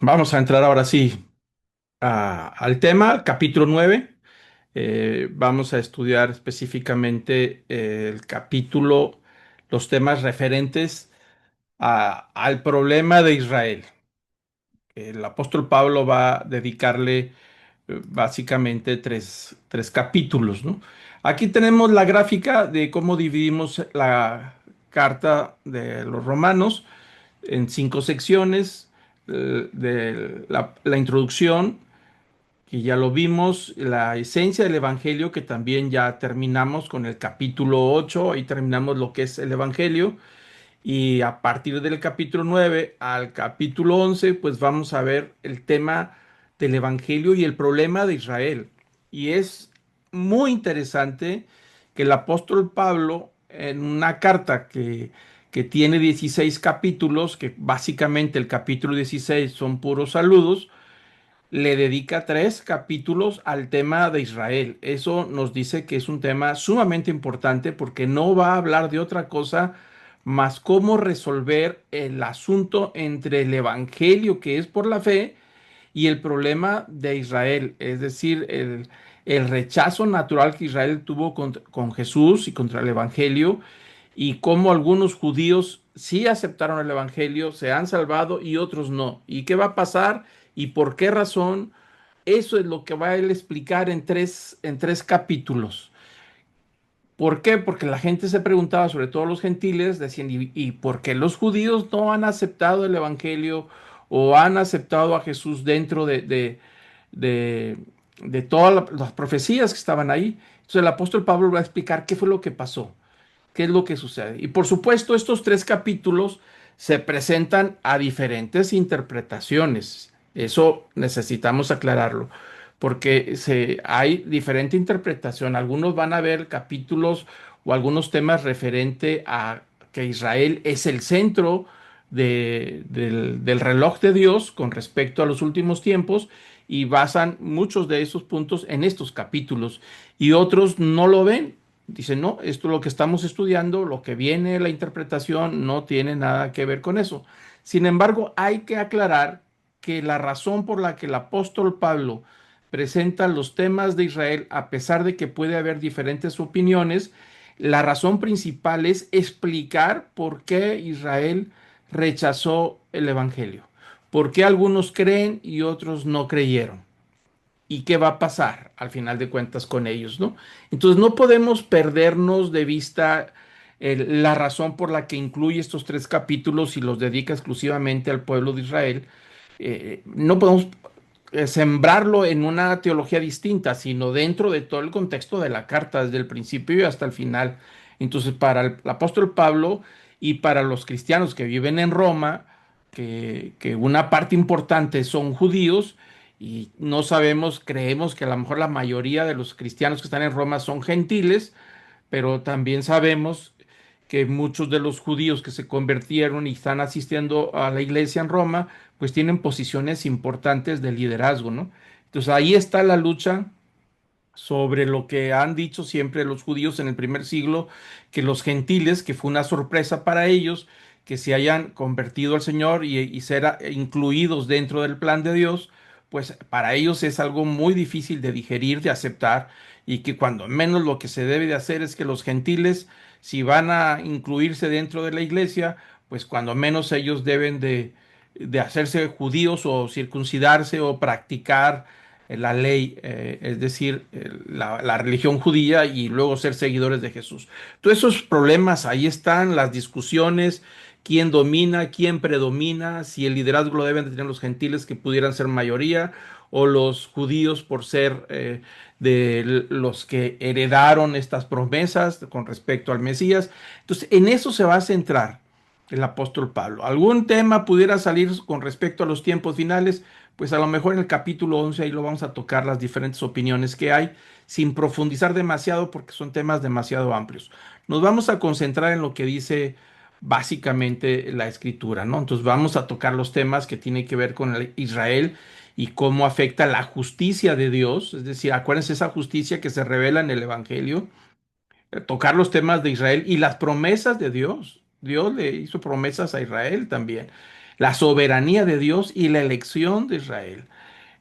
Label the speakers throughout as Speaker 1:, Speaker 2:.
Speaker 1: Vamos a entrar ahora sí al tema, capítulo 9. Vamos a estudiar específicamente el capítulo, los temas referentes al problema de Israel. El apóstol Pablo va a dedicarle básicamente tres capítulos, ¿no? Aquí tenemos la gráfica de cómo dividimos la carta de los romanos en 5 secciones. De la introducción, que ya lo vimos, la esencia del Evangelio, que también ya terminamos con el capítulo 8. Ahí terminamos lo que es el Evangelio, y a partir del capítulo 9 al capítulo 11 pues vamos a ver el tema del Evangelio y el problema de Israel. Y es muy interesante que el apóstol Pablo, en una carta que tiene 16 capítulos, que básicamente el capítulo 16 son puros saludos, le dedica 3 capítulos al tema de Israel. Eso nos dice que es un tema sumamente importante porque no va a hablar de otra cosa más cómo resolver el asunto entre el evangelio, que es por la fe, y el problema de Israel, es decir, el rechazo natural que Israel tuvo con Jesús y contra el evangelio, y cómo algunos judíos sí aceptaron el evangelio, se han salvado y otros no. ¿Y qué va a pasar? ¿Y por qué razón? Eso es lo que va a él explicar en tres capítulos. ¿Por qué? Porque la gente se preguntaba, sobre todo los gentiles, decían, ¿y por qué los judíos no han aceptado el evangelio o han aceptado a Jesús dentro de, de todas las profecías que estaban ahí? Entonces el apóstol Pablo va a explicar qué fue lo que pasó, qué es lo que sucede. Y por supuesto, estos 3 capítulos se presentan a diferentes interpretaciones. Eso necesitamos aclararlo, porque hay diferente interpretación. Algunos van a ver capítulos o algunos temas referente a que Israel es el centro del reloj de Dios con respecto a los últimos tiempos, y basan muchos de esos puntos en estos capítulos. Y otros no lo ven. Dicen, no, esto es lo que estamos estudiando, lo que viene, la interpretación, no tiene nada que ver con eso. Sin embargo, hay que aclarar que la razón por la que el apóstol Pablo presenta los temas de Israel, a pesar de que puede haber diferentes opiniones, la razón principal es explicar por qué Israel rechazó el Evangelio, por qué algunos creen y otros no creyeron, y qué va a pasar al final de cuentas con ellos, ¿no? Entonces no podemos perdernos de vista la razón por la que incluye estos 3 capítulos y los dedica exclusivamente al pueblo de Israel. No podemos sembrarlo en una teología distinta, sino dentro de todo el contexto de la carta, desde el principio y hasta el final. Entonces, para el apóstol Pablo y para los cristianos que viven en Roma, que una parte importante son judíos, y no sabemos, creemos que a lo mejor la mayoría de los cristianos que están en Roma son gentiles, pero también sabemos que muchos de los judíos que se convirtieron y están asistiendo a la iglesia en Roma, pues tienen posiciones importantes de liderazgo, ¿no? Entonces ahí está la lucha sobre lo que han dicho siempre los judíos en el primer siglo, que los gentiles, que fue una sorpresa para ellos, que se hayan convertido al Señor y ser incluidos dentro del plan de Dios, pues para ellos es algo muy difícil de digerir, de aceptar, y que cuando menos lo que se debe de hacer es que los gentiles, si van a incluirse dentro de la iglesia, pues cuando menos ellos deben de hacerse judíos o circuncidarse o practicar la ley, es decir, la religión judía, y luego ser seguidores de Jesús. Todos esos problemas ahí están, las discusiones, quién domina, quién predomina, si el liderazgo lo deben de tener los gentiles, que pudieran ser mayoría, o los judíos por ser de los que heredaron estas promesas con respecto al Mesías. Entonces, en eso se va a centrar el apóstol Pablo. ¿Algún tema pudiera salir con respecto a los tiempos finales? Pues a lo mejor en el capítulo 11 ahí lo vamos a tocar, las diferentes opiniones que hay, sin profundizar demasiado porque son temas demasiado amplios. Nos vamos a concentrar en lo que dice básicamente la escritura, ¿no? Entonces vamos a tocar los temas que tienen que ver con Israel y cómo afecta la justicia de Dios, es decir, acuérdense esa justicia que se revela en el Evangelio, tocar los temas de Israel y las promesas de Dios. Dios le hizo promesas a Israel también. la soberanía de Dios y la elección de Israel.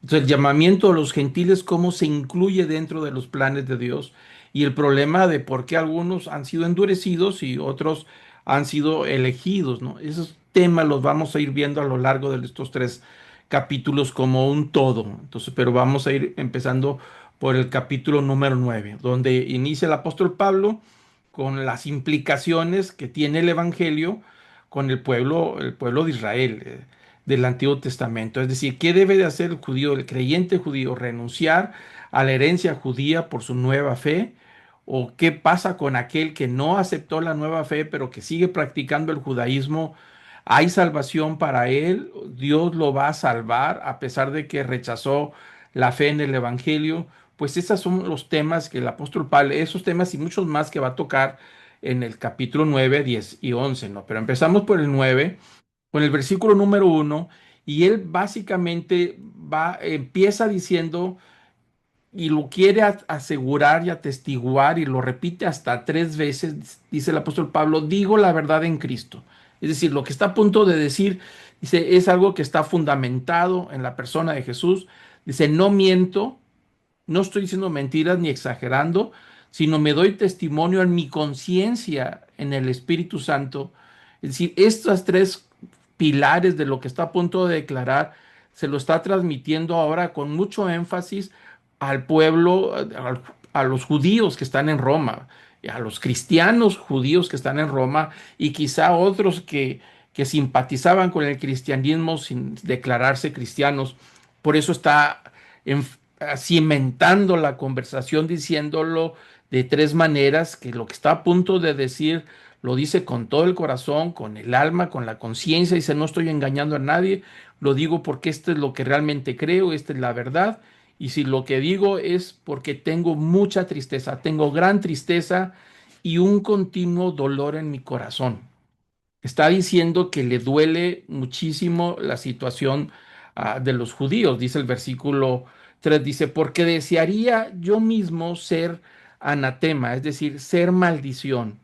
Speaker 1: Entonces, el llamamiento a los gentiles, cómo se incluye dentro de los planes de Dios y el problema de por qué algunos han sido endurecidos y otros han sido elegidos, ¿no? Esos temas los vamos a ir viendo a lo largo de estos tres capítulos como un todo. Entonces, pero vamos a ir empezando por el capítulo número 9, donde inicia el apóstol Pablo con las implicaciones que tiene el evangelio con el pueblo de Israel. Del Antiguo Testamento. Es decir, ¿qué debe de hacer el judío, el creyente judío? ¿Renunciar a la herencia judía por su nueva fe? ¿O qué pasa con aquel que no aceptó la nueva fe, pero que sigue practicando el judaísmo? ¿Hay salvación para él? ¿Dios lo va a salvar a pesar de que rechazó la fe en el Evangelio? Pues esos son los temas que el apóstol Pablo, esos temas y muchos más que va a tocar en el capítulo 9, 10 y 11, ¿no? Pero empezamos por el 9 con el versículo número 1, y él básicamente empieza diciendo y lo quiere asegurar y atestiguar y lo repite hasta tres veces, dice el apóstol Pablo, digo la verdad en Cristo. Es decir, lo que está a punto de decir, dice, es algo que está fundamentado en la persona de Jesús. Dice, no miento, no estoy diciendo mentiras ni exagerando, sino me doy testimonio en mi conciencia, en el Espíritu Santo. Es decir, estas tres pilares de lo que está a punto de declarar, se lo está transmitiendo ahora con mucho énfasis al pueblo, a los judíos que están en Roma, a los cristianos judíos que están en Roma y quizá otros que simpatizaban con el cristianismo sin declararse cristianos. Por eso está en, cimentando la conversación diciéndolo de tres maneras, que lo que está a punto de decir lo dice con todo el corazón, con el alma, con la conciencia, dice no estoy engañando a nadie, lo digo porque esto es lo que realmente creo, esta es la verdad, y si lo que digo es porque tengo mucha tristeza, tengo gran tristeza y un continuo dolor en mi corazón. Está diciendo que le duele muchísimo la situación de los judíos, dice el versículo 3, dice, porque desearía yo mismo ser anatema, es decir, ser maldición,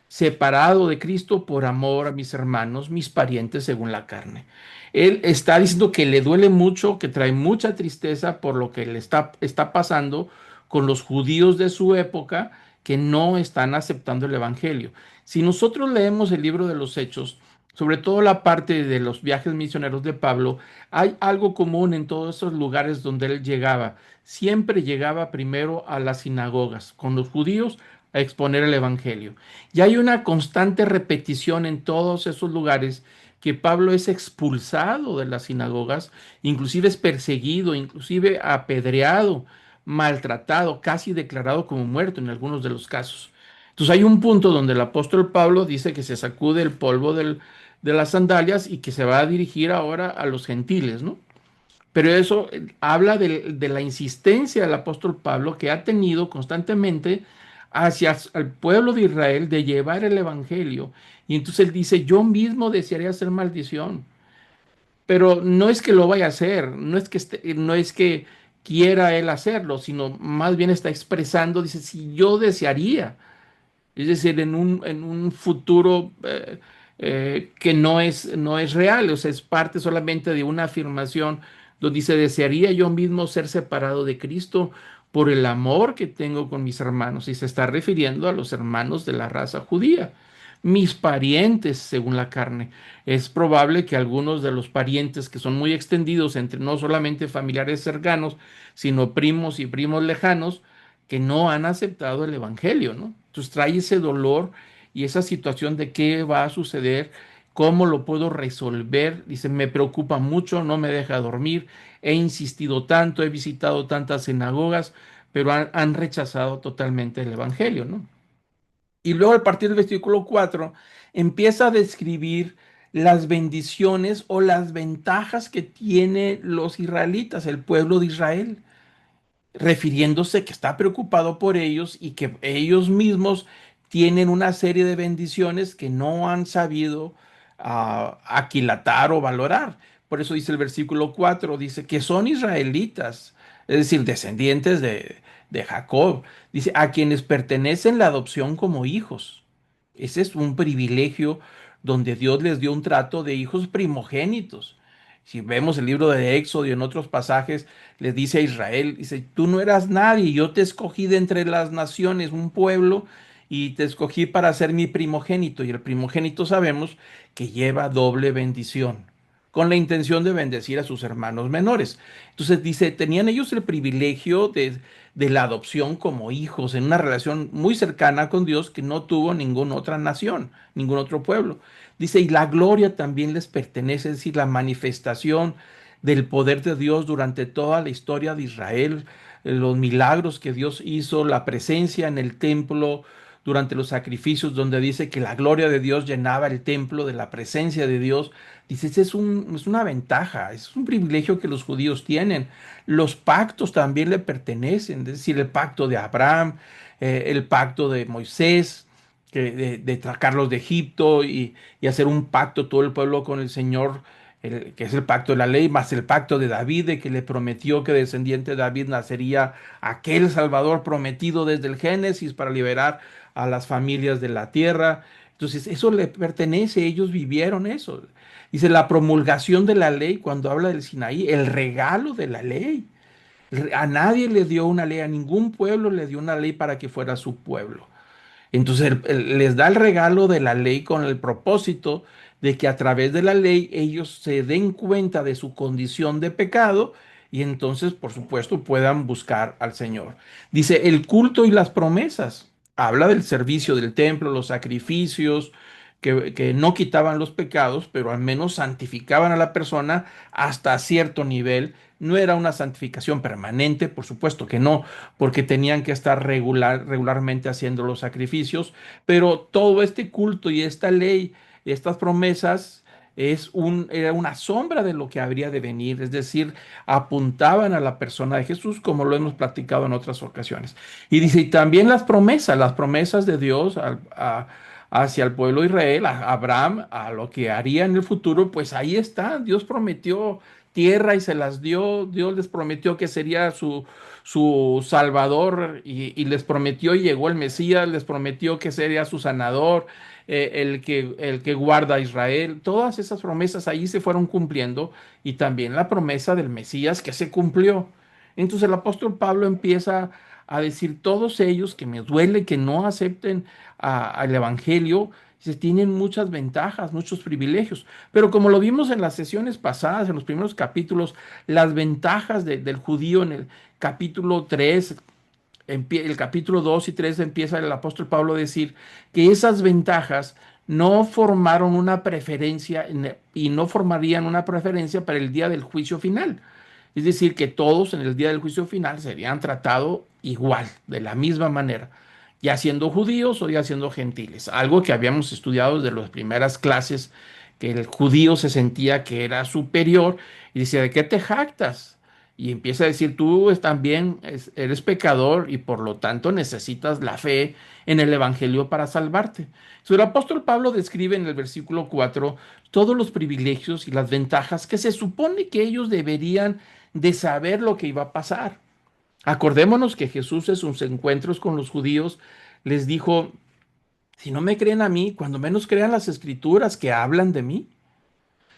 Speaker 1: separado de Cristo por amor a mis hermanos, mis parientes según la carne. Él está diciendo que le duele mucho, que trae mucha tristeza por lo que le está pasando con los judíos de su época que no están aceptando el Evangelio. Si nosotros leemos el libro de los Hechos, sobre todo la parte de los viajes misioneros de Pablo, hay algo común en todos esos lugares donde él llegaba. Siempre llegaba primero a las sinagogas con los judíos a exponer el Evangelio. Y hay una constante repetición en todos esos lugares que Pablo es expulsado de las sinagogas, inclusive es perseguido, inclusive apedreado, maltratado, casi declarado como muerto en algunos de los casos. Entonces hay un punto donde el apóstol Pablo dice que se sacude el polvo de las sandalias y que se va a dirigir ahora a los gentiles, ¿no? Pero eso habla de la insistencia del apóstol Pablo que ha tenido constantemente hacia el pueblo de Israel de llevar el evangelio. Y entonces él dice, yo mismo desearía hacer maldición, pero no es que lo vaya a hacer, no es que quiera él hacerlo, sino más bien está expresando, dice, si yo desearía. Es decir, en un futuro que no es real, o sea, es parte solamente de una afirmación donde dice, desearía yo mismo ser separado de Cristo por el amor que tengo con mis hermanos, y se está refiriendo a los hermanos de la raza judía, mis parientes según la carne. Es probable que algunos de los parientes que son muy extendidos entre no solamente familiares cercanos, sino primos y primos lejanos, que no han aceptado el Evangelio, ¿no? Entonces trae ese dolor y esa situación de qué va a suceder, cómo lo puedo resolver. Dice, me preocupa mucho, no me deja dormir, he insistido tanto, he visitado tantas sinagogas, pero han rechazado totalmente el Evangelio, ¿no? Y luego a partir del versículo 4 empieza a describir las bendiciones o las ventajas que tiene los israelitas, el pueblo de Israel, refiriéndose que está preocupado por ellos y que ellos mismos tienen una serie de bendiciones que no han sabido aquilatar o valorar. Por eso dice el versículo 4 dice que son israelitas, es decir, descendientes de Jacob. Dice, a quienes pertenecen la adopción como hijos. Ese es un privilegio donde Dios les dio un trato de hijos primogénitos. Si vemos el libro de Éxodo y en otros pasajes, les dice a Israel, dice, tú no eras nadie, yo te escogí de entre las naciones, un pueblo, y te escogí para ser mi primogénito. Y el primogénito sabemos que lleva doble bendición, con la intención de bendecir a sus hermanos menores. Entonces dice, tenían ellos el privilegio de la adopción como hijos en una relación muy cercana con Dios que no tuvo ninguna otra nación, ningún otro pueblo. Dice, y la gloria también les pertenece, es decir, la manifestación del poder de Dios durante toda la historia de Israel, los milagros que Dios hizo, la presencia en el templo durante los sacrificios, donde dice que la gloria de Dios llenaba el templo de la presencia de Dios. Dice, es una ventaja, es un privilegio que los judíos tienen. Los pactos también le pertenecen, es decir, el pacto de Abraham, el pacto de Moisés, de sacarlos de Egipto y hacer un pacto todo el pueblo con el Señor, que es el pacto de la ley, más el pacto de David, de que le prometió que descendiente de David nacería aquel Salvador prometido desde el Génesis para liberar a las familias de la tierra. Entonces, eso le pertenece, ellos vivieron eso. Dice la promulgación de la ley, cuando habla del Sinaí, el regalo de la ley. A nadie le dio una ley, a ningún pueblo le dio una ley para que fuera su pueblo. Entonces les da el regalo de la ley con el propósito de que a través de la ley ellos se den cuenta de su condición de pecado y entonces, por supuesto, puedan buscar al Señor. Dice, el culto y las promesas. Habla del servicio del templo, los sacrificios, que no quitaban los pecados, pero al menos santificaban a la persona hasta cierto nivel. No era una santificación permanente, por supuesto que no, porque tenían que estar regularmente haciendo los sacrificios, pero todo este culto y esta ley, estas promesas, era una sombra de lo que habría de venir, es decir, apuntaban a la persona de Jesús, como lo hemos platicado en otras ocasiones. Y dice, y también las promesas de Dios hacia el pueblo de Israel, a Abraham, a lo que haría en el futuro, pues ahí está, Dios prometió tierra y se las dio, Dios les prometió que sería su Salvador y les prometió, y llegó el Mesías, les prometió que sería su sanador, el que guarda a Israel. Todas esas promesas ahí se fueron cumpliendo y también la promesa del Mesías que se cumplió. Entonces el apóstol Pablo empieza a decir, todos ellos que me duele que no acepten al Evangelio, se tienen muchas ventajas, muchos privilegios. Pero como lo vimos en las sesiones pasadas, en los primeros capítulos, las ventajas del judío en el capítulo 3, el capítulo 2 y 3 empieza el apóstol Pablo a decir que esas ventajas no formaron una preferencia y no formarían una preferencia para el día del juicio final. Es decir, que todos en el día del juicio final serían tratados igual, de la misma manera, ya siendo judíos o ya siendo gentiles. Algo que habíamos estudiado desde las primeras clases, que el judío se sentía que era superior y decía, ¿de qué te jactas? Y empieza a decir, tú también eres pecador y por lo tanto necesitas la fe en el Evangelio para salvarte. So, el apóstol Pablo describe en el versículo 4 todos los privilegios y las ventajas que se supone que ellos deberían de saber lo que iba a pasar. Acordémonos que Jesús en sus encuentros con los judíos les dijo, si no me creen a mí, cuando menos crean las escrituras que hablan de mí.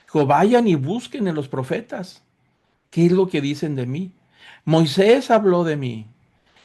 Speaker 1: Dijo, vayan y busquen en los profetas. ¿Qué es lo que dicen de mí? Moisés habló de mí.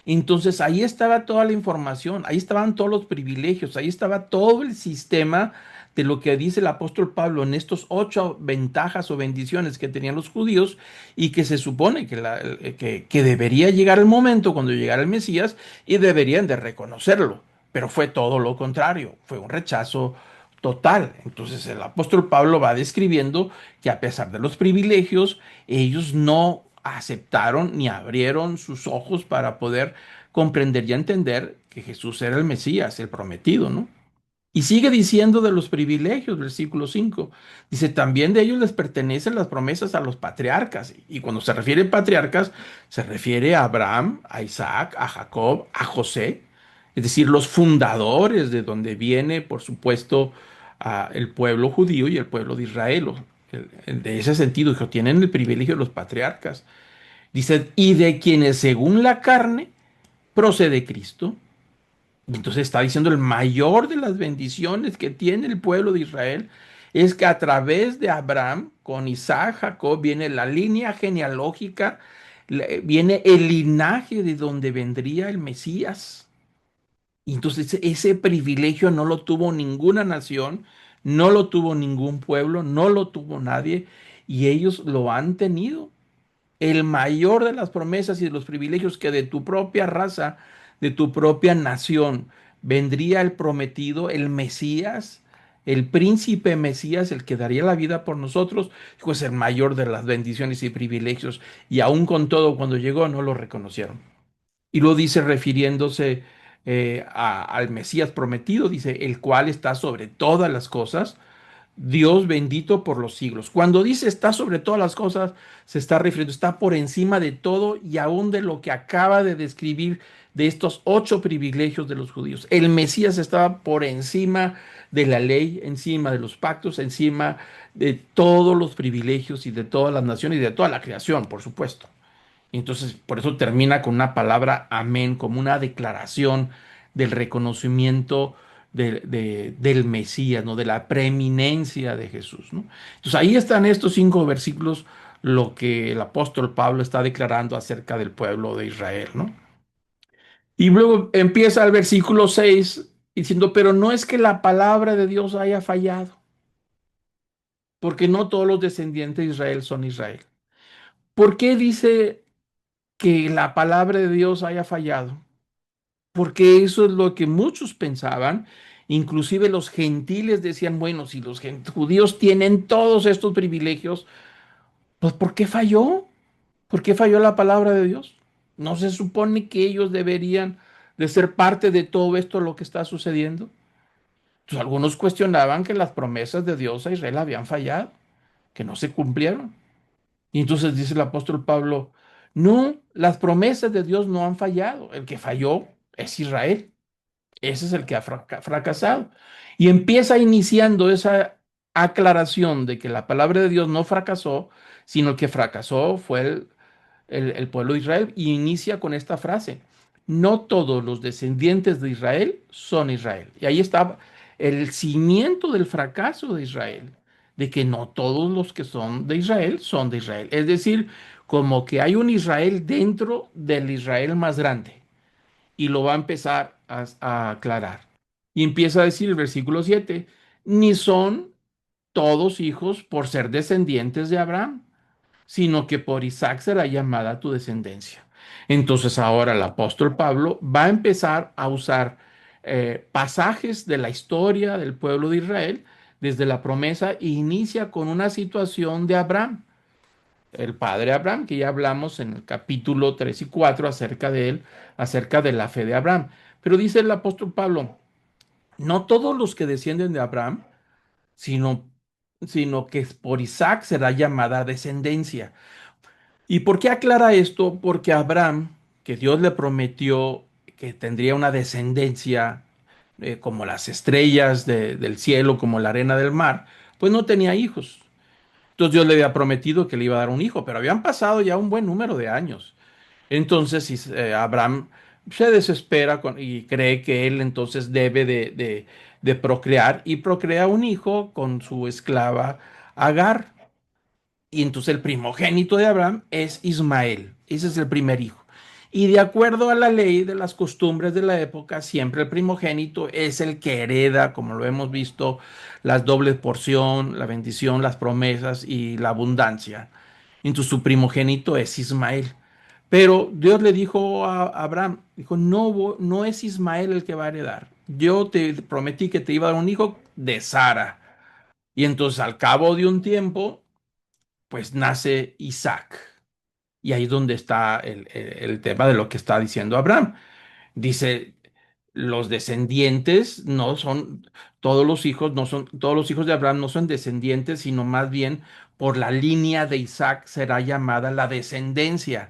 Speaker 1: Entonces ahí estaba toda la información, ahí estaban todos los privilegios, ahí estaba todo el sistema de lo que dice el apóstol Pablo en estos 8 ventajas o bendiciones que tenían los judíos y que se supone que debería llegar el momento cuando llegara el Mesías y deberían de reconocerlo. Pero fue todo lo contrario, fue un rechazo total. Entonces el apóstol Pablo va describiendo que a pesar de los privilegios, ellos no aceptaron ni abrieron sus ojos para poder comprender y entender que Jesús era el Mesías, el prometido, ¿no? Y sigue diciendo de los privilegios, versículo 5. Dice, también de ellos les pertenecen las promesas a los patriarcas. Y cuando se refiere a patriarcas, se refiere a Abraham, a Isaac, a Jacob, a José. Es decir, los fundadores de donde viene, por supuesto, el pueblo judío y el pueblo de Israel. De ese sentido, dijo, tienen el privilegio de los patriarcas. Dice, y de quienes según la carne procede Cristo. Y entonces está diciendo el mayor de las bendiciones que tiene el pueblo de Israel es que a través de Abraham, con Isaac, Jacob, viene la línea genealógica, viene el linaje de donde vendría el Mesías. Y entonces ese privilegio no lo tuvo ninguna nación, no lo tuvo ningún pueblo, no lo tuvo nadie, y ellos lo han tenido. El mayor de las promesas y de los privilegios que de tu propia raza, de tu propia nación, vendría el prometido, el Mesías, el príncipe Mesías, el que daría la vida por nosotros, pues el mayor de las bendiciones y privilegios. Y aún con todo, cuando llegó, no lo reconocieron. Y lo dice refiriéndose al Mesías prometido, dice, el cual está sobre todas las cosas, Dios bendito por los siglos. Cuando dice está sobre todas las cosas, se está refiriendo, está por encima de todo y aún de lo que acaba de describir de estos 8 privilegios de los judíos. El Mesías estaba por encima de la ley, encima de los pactos, encima de todos los privilegios y de todas las naciones y de toda la creación, por supuesto. Y entonces, por eso termina con una palabra amén, como una declaración del reconocimiento del Mesías, ¿no? De la preeminencia de Jesús, ¿no? Entonces, ahí están estos 5 versículos, lo que el apóstol Pablo está declarando acerca del pueblo de Israel, ¿no? Y luego empieza el versículo 6 diciendo, pero no es que la palabra de Dios haya fallado, porque no todos los descendientes de Israel son Israel. ¿Por qué dice que la palabra de Dios haya fallado? Porque eso es lo que muchos pensaban, inclusive los gentiles decían, bueno, si los judíos tienen todos estos privilegios, pues ¿por qué falló? ¿Por qué falló la palabra de Dios? ¿No se supone que ellos deberían de ser parte de todo esto lo que está sucediendo? Entonces, algunos cuestionaban que las promesas de Dios a Israel habían fallado, que no se cumplieron. Y entonces dice el apóstol Pablo, no, las promesas de Dios no han fallado, el que falló es Israel. Ese es el que ha fracasado. Y empieza iniciando esa aclaración de que la palabra de Dios no fracasó, sino el que fracasó fue el pueblo de Israel. Y inicia con esta frase, no todos los descendientes de Israel son Israel. Y ahí está el cimiento del fracaso de Israel, de que no todos los que son de Israel son de Israel. Es decir, como que hay un Israel dentro del Israel más grande y lo va a empezar a aclarar. Y empieza a decir el versículo 7, ni son todos hijos por ser descendientes de Abraham, sino que por Isaac será llamada tu descendencia. Entonces ahora el apóstol Pablo va a empezar a usar pasajes de la historia del pueblo de Israel desde la promesa e inicia con una situación de Abraham, el padre Abraham, que ya hablamos en el capítulo 3 y 4 acerca de él, acerca de la fe de Abraham. Pero dice el apóstol Pablo, no todos los que descienden de Abraham, sino, sino que por Isaac será llamada descendencia. ¿Y por qué aclara esto? Porque Abraham, que Dios le prometió que tendría una descendencia como las estrellas del cielo, como la arena del mar, pues no tenía hijos. Entonces Dios le había prometido que le iba a dar un hijo, pero habían pasado ya un buen número de años. Entonces Abraham se desespera y cree que él entonces debe de procrear y procrea un hijo con su esclava Agar. Y entonces el primogénito de Abraham es Ismael. Ese es el primer hijo. Y de acuerdo a la ley de las costumbres de la época, siempre el primogénito es el que hereda, como lo hemos visto, las dobles porción, la bendición, las promesas y la abundancia. Entonces su primogénito es Ismael. Pero Dios le dijo a Abraham, dijo, no, no es Ismael el que va a heredar. Yo te prometí que te iba a dar un hijo de Sara. Y entonces al cabo de un tiempo, pues nace Isaac. Y ahí es donde está el tema de lo que está diciendo Abraham. Dice, los descendientes no son, todos los hijos no son, todos los hijos de Abraham no son descendientes, sino más bien por la línea de Isaac será llamada la descendencia.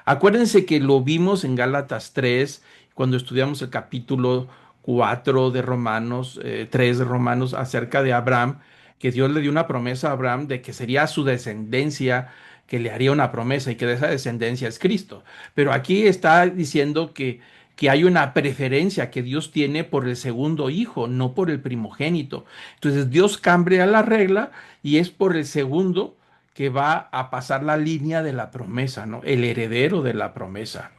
Speaker 1: Acuérdense que lo vimos en Gálatas 3 cuando estudiamos el capítulo 4 de Romanos, 3 de Romanos, acerca de Abraham, que Dios le dio una promesa a Abraham de que sería su descendencia que le haría una promesa y que de esa descendencia es Cristo. Pero aquí está diciendo que hay una preferencia que Dios tiene por el segundo hijo, no por el primogénito. Entonces Dios cambia la regla y es por el segundo que va a pasar la línea de la promesa, ¿no? El heredero de la promesa.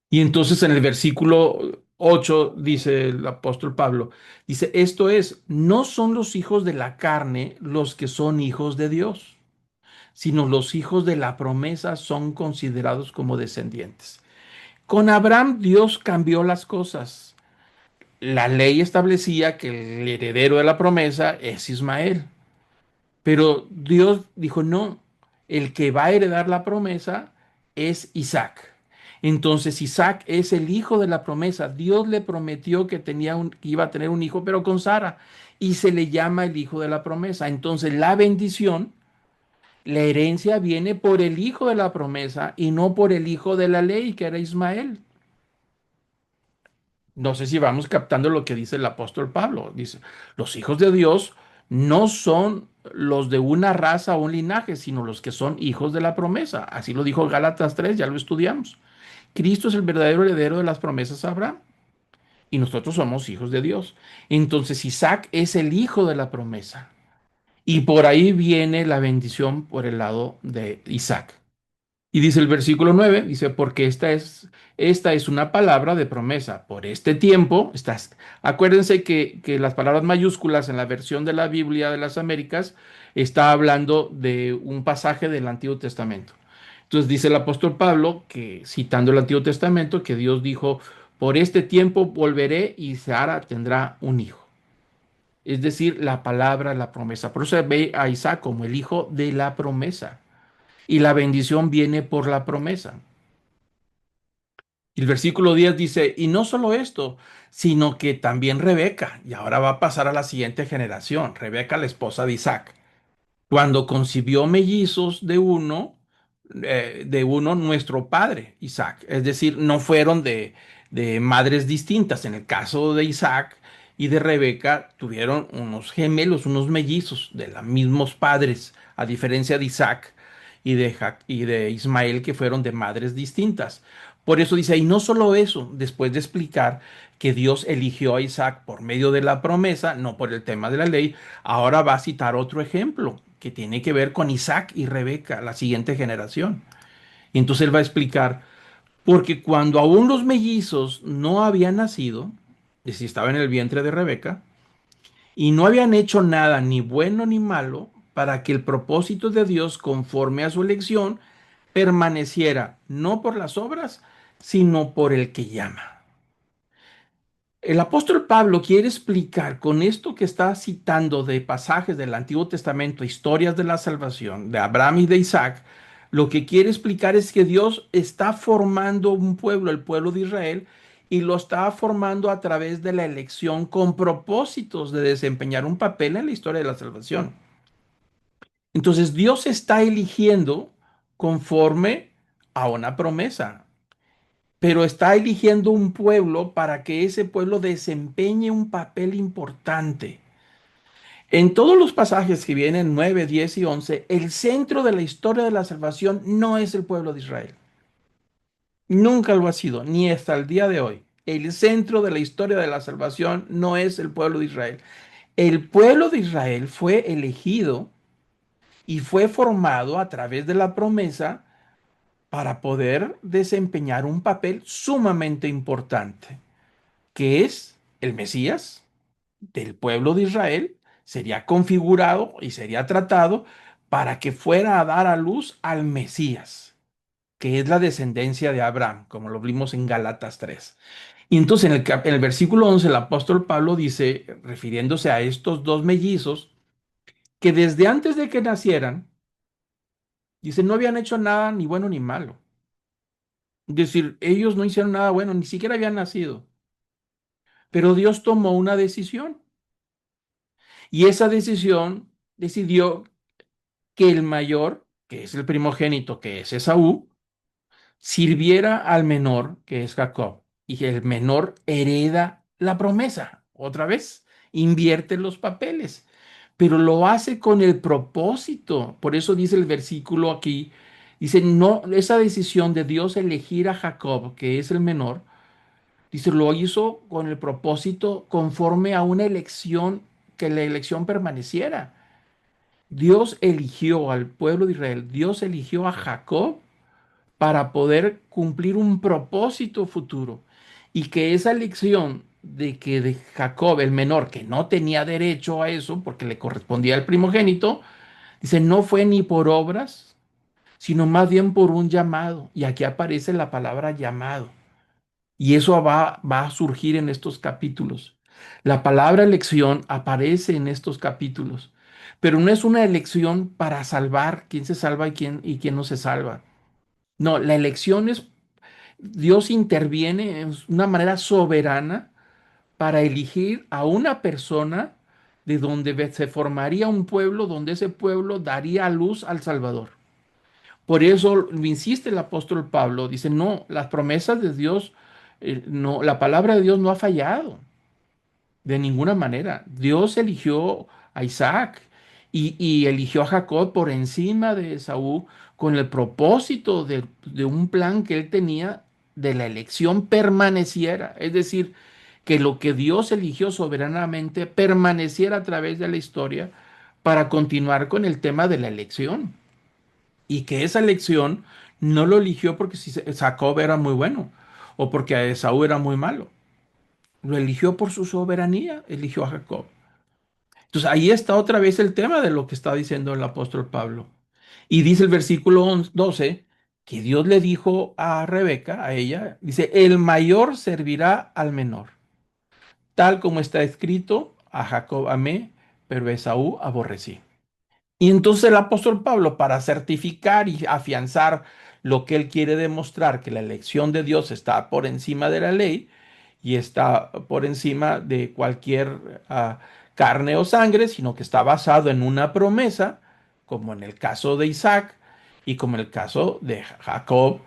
Speaker 1: Y entonces en el versículo 8 dice el apóstol Pablo, dice, esto es, no son los hijos de la carne los que son hijos de Dios, sino los hijos de la promesa son considerados como descendientes. Con Abraham Dios cambió las cosas. La ley establecía que el heredero de la promesa es Ismael, pero Dios dijo, no, el que va a heredar la promesa es Isaac. Entonces Isaac es el hijo de la promesa. Dios le prometió que iba a tener un hijo, pero con Sara, y se le llama el hijo de la promesa. Entonces la bendición, la herencia viene por el hijo de la promesa y no por el hijo de la ley, que era Ismael. No sé si vamos captando lo que dice el apóstol Pablo. Dice, los hijos de Dios no son los de una raza o un linaje, sino los que son hijos de la promesa. Así lo dijo Gálatas 3, ya lo estudiamos. Cristo es el verdadero heredero de las promesas a Abraham y nosotros somos hijos de Dios. Entonces Isaac es el hijo de la promesa y por ahí viene la bendición por el lado de Isaac. Y dice el versículo 9 dice, porque esta es una palabra de promesa. Por este tiempo, acuérdense que las palabras mayúsculas en la versión de la Biblia de las Américas está hablando de un pasaje del Antiguo Testamento. Entonces dice el apóstol Pablo, que citando el Antiguo Testamento, que Dios dijo, por este tiempo volveré y Sara tendrá un hijo. Es decir, la palabra, la promesa. Por eso ve a Isaac como el hijo de la promesa y la bendición viene por la promesa. Y el versículo 10 dice, y no solo esto, sino que también Rebeca, y ahora va a pasar a la siguiente generación, Rebeca, la esposa de Isaac, cuando concibió mellizos de uno nuestro padre, Isaac, es decir, no fueron de madres distintas. En el caso de Isaac y de Rebeca, tuvieron unos gemelos, unos mellizos de los mismos padres, a diferencia de Isaac y de Ismael, que fueron de madres distintas. Por eso dice, y no solo eso, después de explicar que Dios eligió a Isaac por medio de la promesa, no por el tema de la ley, ahora va a citar otro ejemplo que tiene que ver con Isaac y Rebeca, la siguiente generación. Y entonces él va a explicar, porque cuando aún los mellizos no habían nacido, es decir, estaba en el vientre de Rebeca, y no habían hecho nada ni bueno ni malo para que el propósito de Dios conforme a su elección permaneciera no por las obras, sino por el que llama. El apóstol Pablo quiere explicar con esto que está citando de pasajes del Antiguo Testamento, historias de la salvación de Abraham y de Isaac, lo que quiere explicar es que Dios está formando un pueblo, el pueblo de Israel, y lo está formando a través de la elección con propósitos de desempeñar un papel en la historia de la salvación. Entonces Dios está eligiendo conforme a una promesa, pero está eligiendo un pueblo para que ese pueblo desempeñe un papel importante. En todos los pasajes que vienen 9, 10 y 11, el centro de la historia de la salvación no es el pueblo de Israel. Nunca lo ha sido, ni hasta el día de hoy. El centro de la historia de la salvación no es el pueblo de Israel. El pueblo de Israel fue elegido y fue formado a través de la promesa para poder desempeñar un papel sumamente importante, que es el Mesías del pueblo de Israel, sería configurado y sería tratado para que fuera a dar a luz al Mesías, que es la descendencia de Abraham, como lo vimos en Galatas 3. Y entonces en el versículo 11 el apóstol Pablo dice, refiriéndose a estos dos mellizos, que desde antes de que nacieran, dice, no habían hecho nada ni bueno ni malo. Es decir, ellos no hicieron nada bueno, ni siquiera habían nacido. Pero Dios tomó una decisión y esa decisión decidió que el mayor, que es el primogénito, que es Esaú, sirviera al menor, que es Jacob, y que el menor hereda la promesa. Otra vez, invierte los papeles, pero lo hace con el propósito. Por eso dice el versículo aquí, dice, no, esa decisión de Dios elegir a Jacob, que es el menor, Dice, lo hizo con el propósito conforme a una elección, que la elección permaneciera. Dios eligió al pueblo de Israel, Dios eligió a Jacob para poder cumplir un propósito futuro. Y que esa elección de que de Jacob, el menor, que no tenía derecho a eso porque le correspondía al primogénito, dice, no fue ni por obras, sino más bien por un llamado. Y aquí aparece la palabra llamado. Y eso va a surgir en estos capítulos. La palabra elección aparece en estos capítulos, pero no es una elección para salvar quién se salva y quién no se salva. No, la elección es, Dios interviene en una manera soberana para elegir a una persona de donde se formaría un pueblo, donde ese pueblo daría a luz al Salvador. Por eso lo insiste el apóstol Pablo, dice, no, las promesas de Dios, no, la palabra de Dios no ha fallado de ninguna manera. Dios eligió a Isaac y eligió a Jacob por encima de Esaú con el propósito de un plan que él tenía de la elección permaneciera. Es decir, que lo que Dios eligió soberanamente permaneciera a través de la historia para continuar con el tema de la elección. Y que esa elección no lo eligió porque si Jacob era muy bueno o porque Esaú era muy malo. Lo eligió por su soberanía, eligió a Jacob. Entonces ahí está otra vez el tema de lo que está diciendo el apóstol Pablo. Y dice el versículo 12 que Dios le dijo a Rebeca, a ella, dice, el mayor servirá al menor. Tal como está escrito, a Jacob amé, pero a Esaú aborrecí. Y entonces el apóstol Pablo, para certificar y afianzar lo que él quiere demostrar, que la elección de Dios está por encima de la ley y está por encima de cualquier carne o sangre, sino que está basado en una promesa, como en el caso de Isaac y como en el caso de Jacob.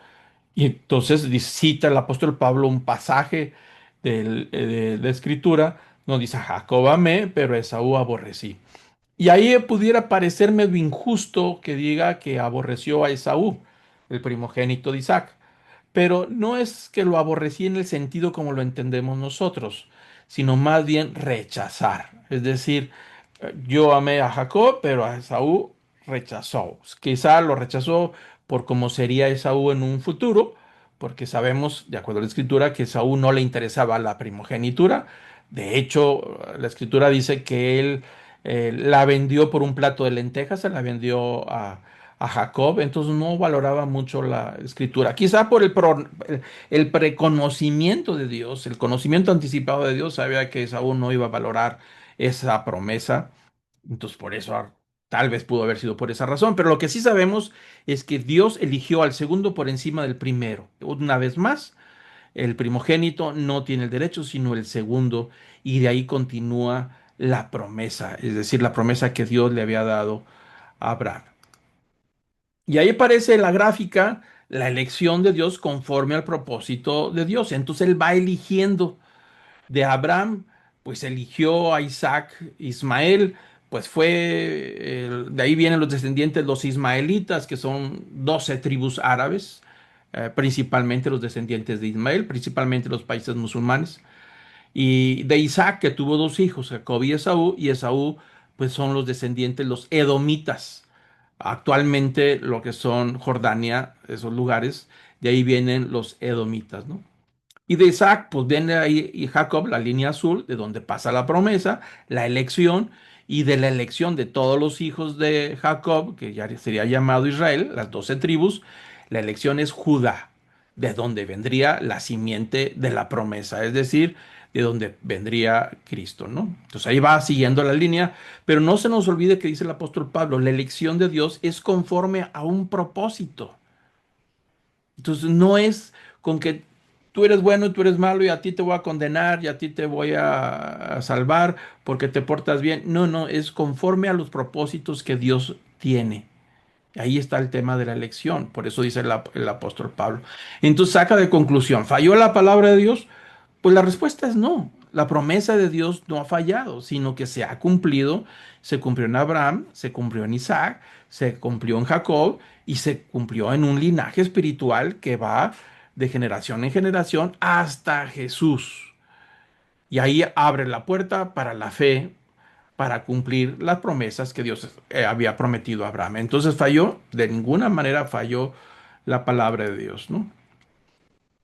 Speaker 1: Y entonces cita el apóstol Pablo un pasaje de la escritura, donde dice, a Jacob amé, pero a Esaú aborrecí. Y ahí pudiera parecer medio injusto que diga que aborreció a Esaú, el primogénito de Isaac, pero no es que lo aborrecí en el sentido como lo entendemos nosotros, sino más bien rechazar. Es decir, yo amé a Jacob, pero a Esaú rechazó. Quizá lo rechazó por cómo sería Esaú en un futuro, porque sabemos, de acuerdo a la escritura, que a Esaú no le interesaba la primogenitura. De hecho, la escritura dice que él la vendió por un plato de lentejas, se la vendió a Jacob, entonces no valoraba mucho la escritura. Quizá por el preconocimiento de Dios, el conocimiento anticipado de Dios, sabía que Esaú no iba a valorar esa promesa, entonces por eso tal vez pudo haber sido por esa razón, pero lo que sí sabemos es que Dios eligió al segundo por encima del primero. Una vez más, el primogénito no tiene el derecho, sino el segundo, y de ahí continúa la promesa, es decir, la promesa que Dios le había dado a Abraham. Y ahí aparece la gráfica, la elección de Dios conforme al propósito de Dios. Entonces él va eligiendo de Abraham, pues eligió a Isaac, Ismael, pues fue, de ahí vienen los descendientes, los ismaelitas, que son 12 tribus árabes, principalmente los descendientes de Ismael, principalmente los países musulmanes. Y de Isaac, que tuvo dos hijos, Jacob y Esaú, pues son los descendientes, los edomitas. Actualmente lo que son Jordania, esos lugares, de ahí vienen los edomitas, ¿no? Y de Isaac, pues viene ahí y Jacob, la línea azul, de donde pasa la promesa, la elección, y de la elección de todos los hijos de Jacob, que ya sería llamado Israel, las 12 tribus, la elección es Judá, de donde vendría la simiente de la promesa, es decir, de donde vendría Cristo, ¿no? Entonces ahí va siguiendo la línea, pero no se nos olvide que dice el apóstol Pablo, la elección de Dios es conforme a un propósito. Entonces no es con que tú eres bueno y tú eres malo y a ti te voy a condenar y a ti te voy a salvar porque te portas bien. No, no, es conforme a los propósitos que Dios tiene. Ahí está el tema de la elección, por eso dice el apóstol Pablo. Entonces saca de conclusión, ¿falló la palabra de Dios? Pues la respuesta es no. La promesa de Dios no ha fallado, sino que se ha cumplido. Se cumplió en Abraham, se cumplió en Isaac, se cumplió en Jacob y se cumplió en un linaje espiritual que va de generación en generación hasta Jesús. Y ahí abre la puerta para la fe, para cumplir las promesas que Dios había prometido a Abraham. Entonces falló, de ninguna manera falló la palabra de Dios, ¿no?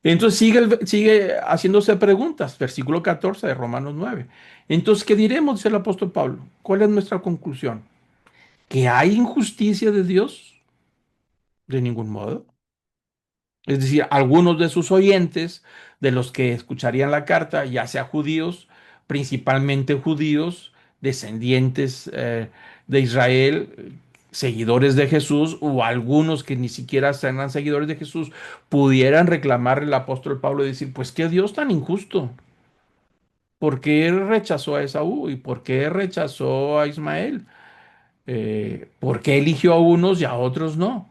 Speaker 1: Entonces sigue haciéndose preguntas, versículo 14 de Romanos 9. Entonces, ¿qué diremos? Dice el apóstol Pablo. ¿Cuál es nuestra conclusión? ¿Que hay injusticia de Dios? De ningún modo. Es decir, algunos de sus oyentes, de los que escucharían la carta, ya sea judíos, principalmente judíos, descendientes de Israel, seguidores de Jesús, o algunos que ni siquiera eran seguidores de Jesús, pudieran reclamar al apóstol Pablo y decir, pues qué Dios tan injusto. ¿Por qué rechazó a Esaú y por qué rechazó a Ismael? ¿Por qué eligió a unos y a otros no?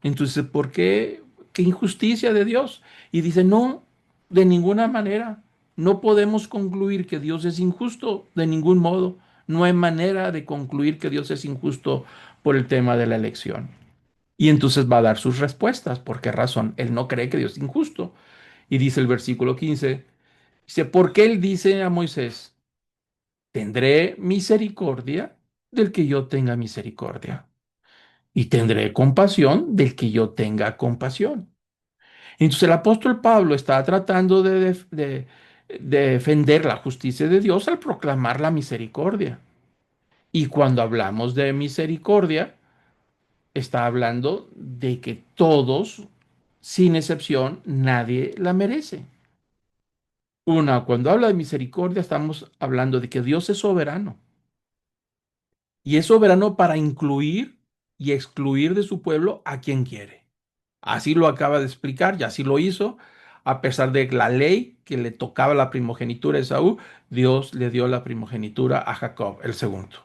Speaker 1: Entonces, ¿por qué? ¿Qué injusticia de Dios? Y dice, no, de ninguna manera. No podemos concluir que Dios es injusto de ningún modo. No hay manera de concluir que Dios es injusto por el tema de la elección. Y entonces va a dar sus respuestas. ¿Por qué razón? Él no cree que Dios es injusto. Y dice el versículo 15, dice, ¿por qué él dice a Moisés, tendré misericordia del que yo tenga misericordia? Y tendré compasión del que yo tenga compasión. Entonces el apóstol Pablo está tratando de defender la justicia de Dios al proclamar la misericordia. Y cuando hablamos de misericordia, está hablando de que todos, sin excepción, nadie la merece. Cuando habla de misericordia, estamos hablando de que Dios es soberano. Y es soberano para incluir y excluir de su pueblo a quien quiere. Así lo acaba de explicar y así lo hizo. A pesar de la ley que le tocaba la primogenitura a Esaú, Dios le dio la primogenitura a Jacob, el segundo.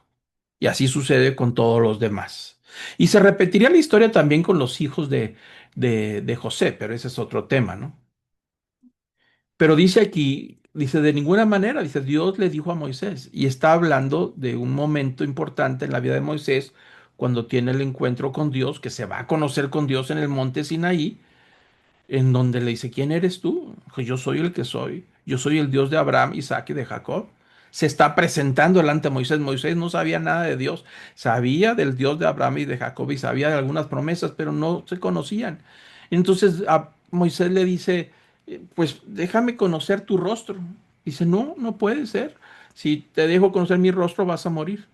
Speaker 1: Y así sucede con todos los demás. Y se repetiría la historia también con los hijos de José, pero ese es otro tema, ¿no? Pero dice aquí, dice de ninguna manera, dice Dios le dijo a Moisés, y está hablando de un momento importante en la vida de Moisés, cuando tiene el encuentro con Dios, que se va a conocer con Dios en el monte Sinaí, en donde le dice, ¿quién eres tú? Pues yo soy el que soy. Yo soy el Dios de Abraham, Isaac y de Jacob. Se está presentando delante de Moisés. Moisés no sabía nada de Dios. Sabía del Dios de Abraham y de Jacob y sabía de algunas promesas, pero no se conocían. Entonces a Moisés le dice, pues déjame conocer tu rostro. Dice, no, no puede ser. Si te dejo conocer mi rostro vas a morir.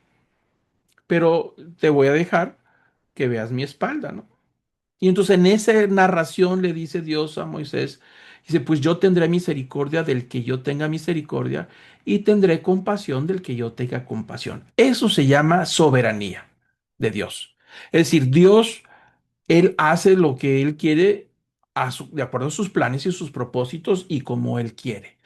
Speaker 1: Pero te voy a dejar que veas mi espalda, ¿no? Y entonces en esa narración le dice Dios a Moisés, dice, pues yo tendré misericordia del que yo tenga misericordia y tendré compasión del que yo tenga compasión. Eso se llama soberanía de Dios. Es decir, Dios, Él hace lo que Él quiere de acuerdo a sus planes y sus propósitos y como Él quiere.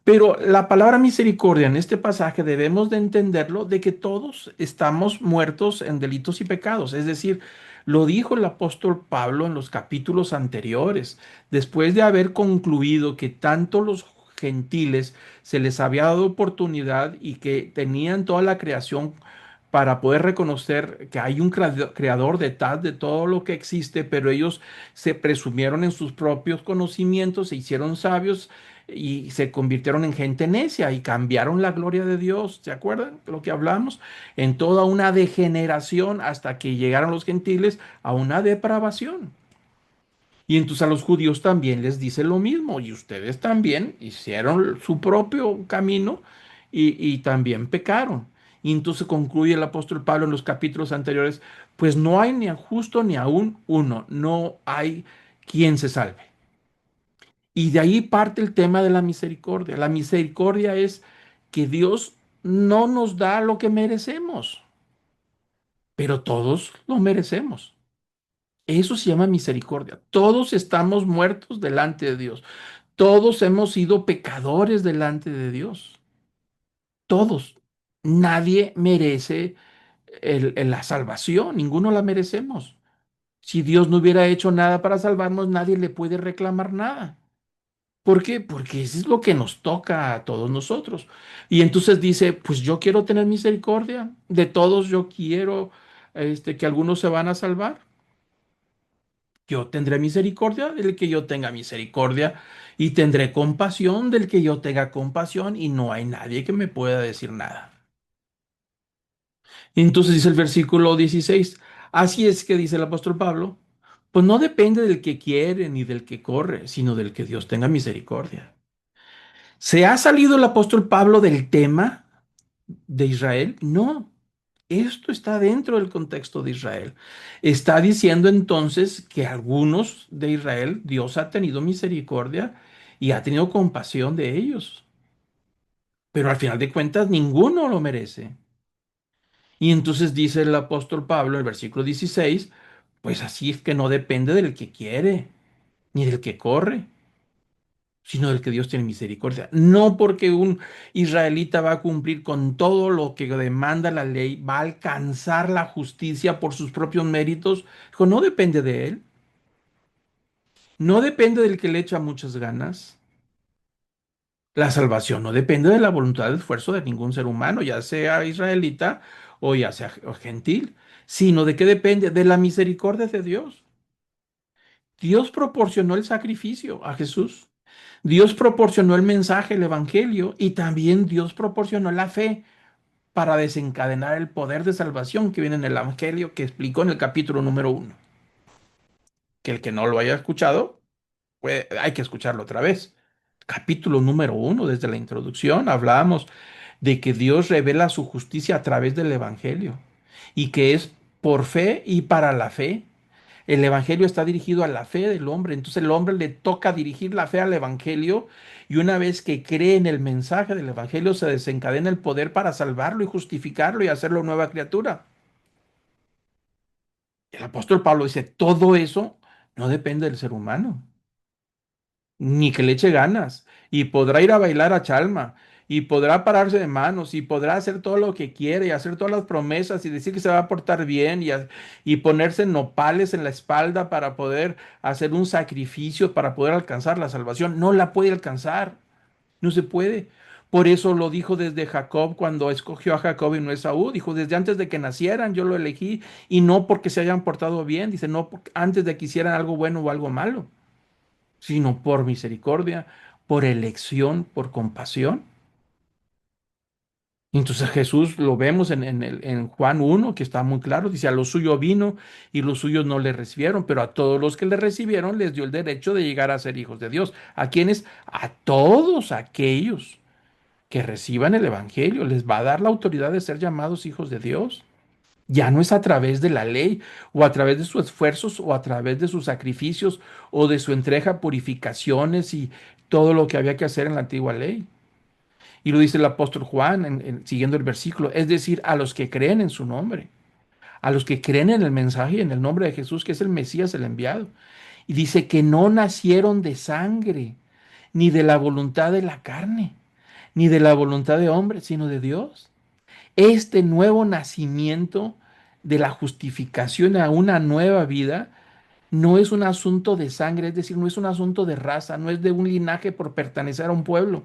Speaker 1: Pero la palabra misericordia en este pasaje debemos de entenderlo de que todos estamos muertos en delitos y pecados. Es decir, lo dijo el apóstol Pablo en los capítulos anteriores, después de haber concluido que tanto los gentiles se les había dado oportunidad y que tenían toda la creación para poder reconocer que hay un creador detrás de todo lo que existe, pero ellos se presumieron en sus propios conocimientos, se hicieron sabios y se convirtieron en gente necia y cambiaron la gloria de Dios. ¿Se acuerdan de lo que hablamos? En toda una degeneración hasta que llegaron los gentiles a una depravación. Y entonces a los judíos también les dice lo mismo, y ustedes también hicieron su propio camino y también pecaron. Y entonces concluye el apóstol Pablo en los capítulos anteriores, pues no hay ni a justo ni aún uno, no hay quien se salve. Y de ahí parte el tema de la misericordia. La misericordia es que Dios no nos da lo que merecemos, pero todos lo merecemos. Eso se llama misericordia. Todos estamos muertos delante de Dios. Todos hemos sido pecadores delante de Dios. Todos. Nadie merece la salvación. Ninguno la merecemos. Si Dios no hubiera hecho nada para salvarnos, nadie le puede reclamar nada. ¿Por qué? Porque eso es lo que nos toca a todos nosotros. Y entonces dice, pues yo quiero tener misericordia de todos, yo quiero que algunos se van a salvar. Yo tendré misericordia del que yo tenga misericordia y tendré compasión del que yo tenga compasión y no hay nadie que me pueda decir nada. Y entonces dice el versículo 16, así es que dice el apóstol Pablo, pues no depende del que quiere ni del que corre, sino del que Dios tenga misericordia. ¿Se ha salido el apóstol Pablo del tema de Israel? No, esto está dentro del contexto de Israel. Está diciendo entonces que algunos de Israel Dios ha tenido misericordia y ha tenido compasión de ellos, pero al final de cuentas ninguno lo merece. Y entonces dice el apóstol Pablo en el versículo 16, pues así es que no depende del que quiere, ni del que corre, sino del que Dios tiene misericordia. No porque un israelita va a cumplir con todo lo que demanda la ley, va a alcanzar la justicia por sus propios méritos. Dijo, no depende de él, no depende del que le echa muchas ganas. La salvación no depende de la voluntad de esfuerzo de ningún ser humano, ya sea israelita o ya sea gentil, sino de qué depende, de la misericordia de Dios. Dios proporcionó el sacrificio a Jesús. Dios proporcionó el mensaje, el evangelio, y también Dios proporcionó la fe para desencadenar el poder de salvación que viene en el evangelio que explicó en el capítulo número 1. Que el que no lo haya escuchado, pues hay que escucharlo otra vez. Capítulo número 1, desde la introducción, hablábamos de que Dios revela su justicia a través del evangelio y que es por fe y para la fe. El evangelio está dirigido a la fe del hombre, entonces el hombre le toca dirigir la fe al evangelio y una vez que cree en el mensaje del evangelio se desencadena el poder para salvarlo y justificarlo y hacerlo nueva criatura. El apóstol Pablo dice, todo eso no depende del ser humano, ni que le eche ganas, y podrá ir a bailar a Chalma, y podrá pararse de manos, y podrá hacer todo lo que quiere, y hacer todas las promesas, y decir que se va a portar bien, y ponerse nopales en la espalda para poder hacer un sacrificio, para poder alcanzar la salvación. No la puede alcanzar, no se puede. Por eso lo dijo desde Jacob cuando escogió a Jacob y no a Esaú. Dijo, desde antes de que nacieran yo lo elegí, y no porque se hayan portado bien, dice, no antes de que hicieran algo bueno o algo malo, sino por misericordia, por elección, por compasión. Y entonces Jesús lo vemos en Juan 1, que está muy claro, dice, a lo suyo vino y los suyos no le recibieron, pero a todos los que le recibieron les dio el derecho de llegar a ser hijos de Dios. ¿A quiénes? A todos aquellos que reciban el Evangelio, les va a dar la autoridad de ser llamados hijos de Dios. Ya no es a través de la ley o a través de sus esfuerzos o a través de sus sacrificios o de su entrega a purificaciones y todo lo que había que hacer en la antigua ley. Y lo dice el apóstol Juan siguiendo el versículo, es decir, a los que creen en su nombre, a los que creen en el mensaje y en el nombre de Jesús, que es el Mesías, el enviado. Y dice que no nacieron de sangre, ni de la voluntad de la carne, ni de la voluntad de hombre, sino de Dios. Este nuevo nacimiento de la justificación a una nueva vida no es un asunto de sangre, es decir, no es un asunto de raza, no es de un linaje por pertenecer a un pueblo,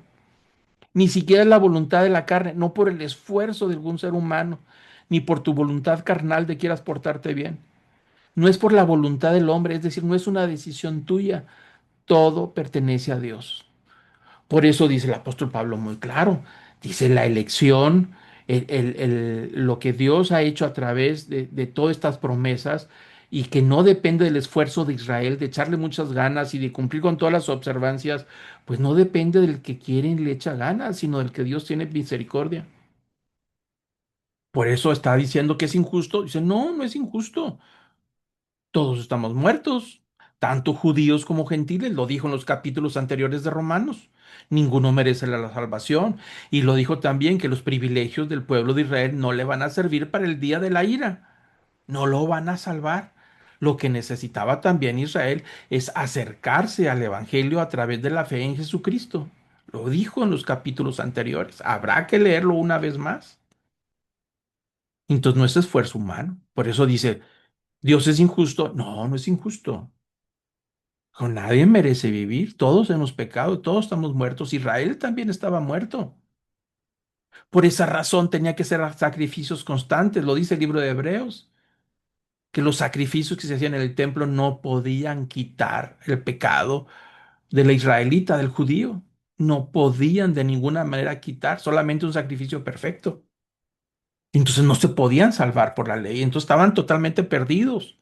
Speaker 1: ni siquiera es la voluntad de la carne, no por el esfuerzo de algún ser humano, ni por tu voluntad carnal de quieras portarte bien. No es por la voluntad del hombre, es decir, no es una decisión tuya, todo pertenece a Dios. Por eso dice el apóstol Pablo muy claro, dice la elección, lo que Dios ha hecho a través de todas estas promesas y que no depende del esfuerzo de Israel, de echarle muchas ganas y de cumplir con todas las observancias, pues no depende del que quiere y le echa ganas, sino del que Dios tiene misericordia. Por eso está diciendo que es injusto. Dice, no, no es injusto. Todos estamos muertos, tanto judíos como gentiles, lo dijo en los capítulos anteriores de Romanos. Ninguno merece la salvación. Y lo dijo también que los privilegios del pueblo de Israel no le van a servir para el día de la ira. No lo van a salvar. Lo que necesitaba también Israel es acercarse al Evangelio a través de la fe en Jesucristo. Lo dijo en los capítulos anteriores. Habrá que leerlo una vez más. Entonces no es esfuerzo humano. Por eso dice, Dios es injusto. No, no es injusto. Nadie merece vivir, todos hemos pecado, todos estamos muertos. Israel también estaba muerto. Por esa razón tenía que ser sacrificios constantes, lo dice el libro de Hebreos. que los sacrificios que se hacían en el templo no podían quitar el pecado de la israelita, del judío. No podían de ninguna manera quitar, solamente un sacrificio perfecto. Entonces no se podían salvar por la ley, entonces estaban totalmente perdidos.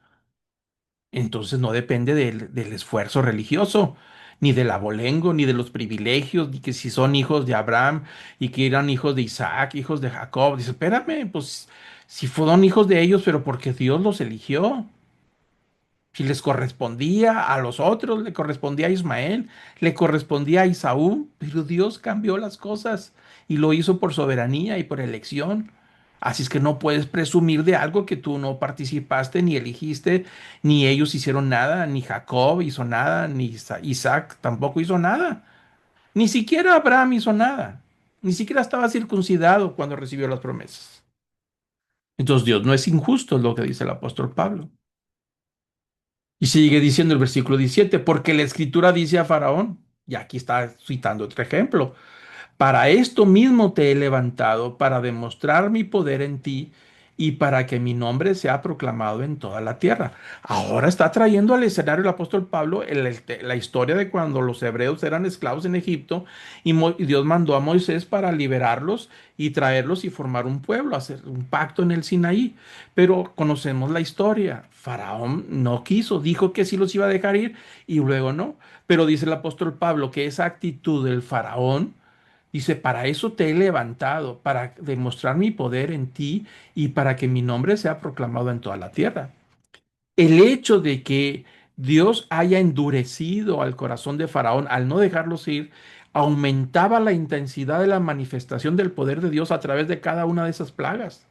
Speaker 1: Entonces no depende del esfuerzo religioso, ni del abolengo, ni de los privilegios, ni que si son hijos de Abraham y que eran hijos de Isaac, hijos de Jacob. Dice, espérame, pues si fueron hijos de ellos, pero porque Dios los eligió. Si les correspondía a los otros, le correspondía a Ismael, le correspondía a Isaú, pero Dios cambió las cosas y lo hizo por soberanía y por elección. Así es que no puedes presumir de algo que tú no participaste, ni elegiste, ni ellos hicieron nada, ni Jacob hizo nada, ni Isaac tampoco hizo nada. Ni siquiera Abraham hizo nada. Ni siquiera estaba circuncidado cuando recibió las promesas. Entonces Dios no es injusto, es lo que dice el apóstol Pablo. Y sigue diciendo el versículo 17, porque la escritura dice a Faraón, y aquí está citando otro ejemplo, para esto mismo te he levantado, para demostrar mi poder en ti y para que mi nombre sea proclamado en toda la tierra. Ahora está trayendo al escenario el apóstol Pablo la historia de cuando los hebreos eran esclavos en Egipto y y Dios mandó a Moisés para liberarlos y traerlos y formar un pueblo, hacer un pacto en el Sinaí. Pero conocemos la historia. Faraón no quiso, dijo que sí los iba a dejar ir y luego no. Pero dice el apóstol Pablo que esa actitud del faraón, dice, para eso te he levantado, para demostrar mi poder en ti y para que mi nombre sea proclamado en toda la tierra. El hecho de que Dios haya endurecido al corazón de Faraón al no dejarlos ir, aumentaba la intensidad de la manifestación del poder de Dios a través de cada una de esas plagas.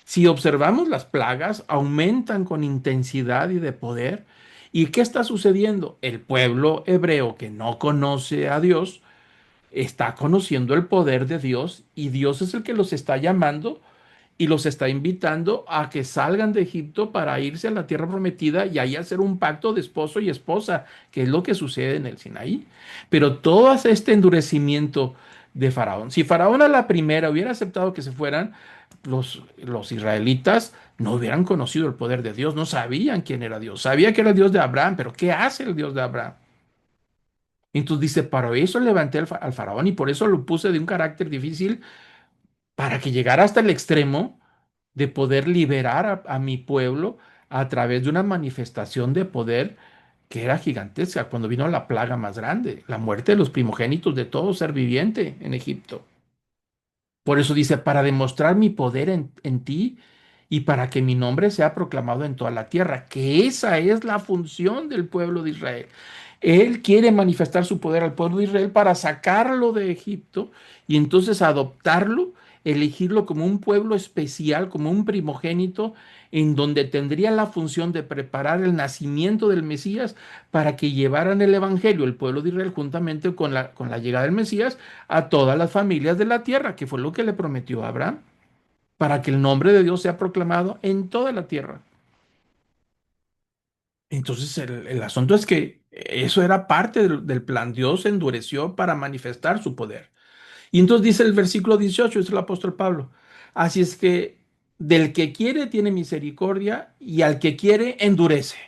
Speaker 1: Si observamos las plagas, aumentan con intensidad y de poder. ¿Y qué está sucediendo? El pueblo hebreo que no conoce a Dios está conociendo el poder de Dios y Dios es el que los está llamando y los está invitando a que salgan de Egipto para irse a la tierra prometida y ahí hacer un pacto de esposo y esposa, que es lo que sucede en el Sinaí. Pero todo este endurecimiento de Faraón, si Faraón a la primera hubiera aceptado que se fueran, los israelitas no hubieran conocido el poder de Dios, no sabían quién era Dios, sabía que era el Dios de Abraham, pero ¿qué hace el Dios de Abraham? Entonces dice, para eso levanté al faraón y por eso lo puse de un carácter difícil para que llegara hasta el extremo de poder liberar a mi pueblo a través de una manifestación de poder que era gigantesca cuando vino la plaga más grande, la muerte de los primogénitos de todo ser viviente en Egipto. Por eso dice, para demostrar mi poder en ti y para que mi nombre sea proclamado en toda la tierra, que esa es la función del pueblo de Israel. Él quiere manifestar su poder al pueblo de Israel para sacarlo de Egipto y entonces adoptarlo, elegirlo como un pueblo especial, como un primogénito, en donde tendría la función de preparar el nacimiento del Mesías para que llevaran el Evangelio, el pueblo de Israel, juntamente con la llegada del Mesías, a todas las familias de la tierra, que fue lo que le prometió a Abraham, para que el nombre de Dios sea proclamado en toda la tierra. Entonces el asunto es que eso era parte del plan. Dios endureció para manifestar su poder. Y entonces dice el versículo 18, es el apóstol Pablo. Así es que del que quiere tiene misericordia y al que quiere endurece.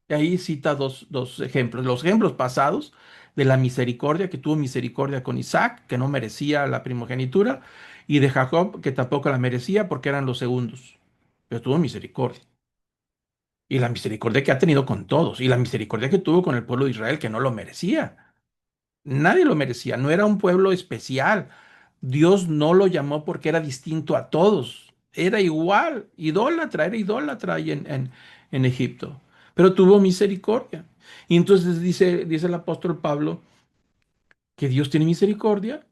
Speaker 1: Y ahí cita dos ejemplos. Los ejemplos pasados de la misericordia, que tuvo misericordia con Isaac, que no merecía la primogenitura, y de Jacob, que tampoco la merecía porque eran los segundos. Pero tuvo misericordia. Y la misericordia que ha tenido con todos. Y la misericordia que tuvo con el pueblo de Israel, que no lo merecía. Nadie lo merecía. No era un pueblo especial. Dios no lo llamó porque era distinto a todos. Era igual. Era idólatra ahí en Egipto. Pero tuvo misericordia. Y entonces dice el apóstol Pablo que Dios tiene misericordia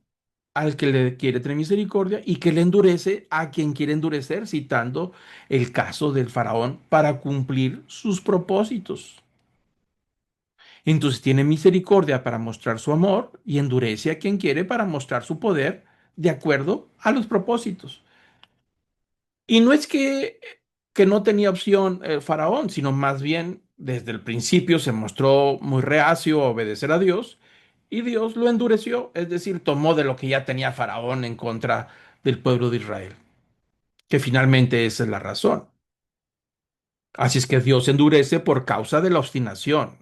Speaker 1: al que le quiere tener misericordia y que le endurece a quien quiere endurecer, citando el caso del faraón para cumplir sus propósitos. Entonces tiene misericordia para mostrar su amor y endurece a quien quiere para mostrar su poder de acuerdo a los propósitos. Y no es que no tenía opción el faraón, sino más bien desde el principio se mostró muy reacio a obedecer a Dios y Dios lo endureció, es decir, tomó de lo que ya tenía faraón en contra del pueblo de Israel, que finalmente esa es la razón. Así es que Dios endurece por causa de la obstinación.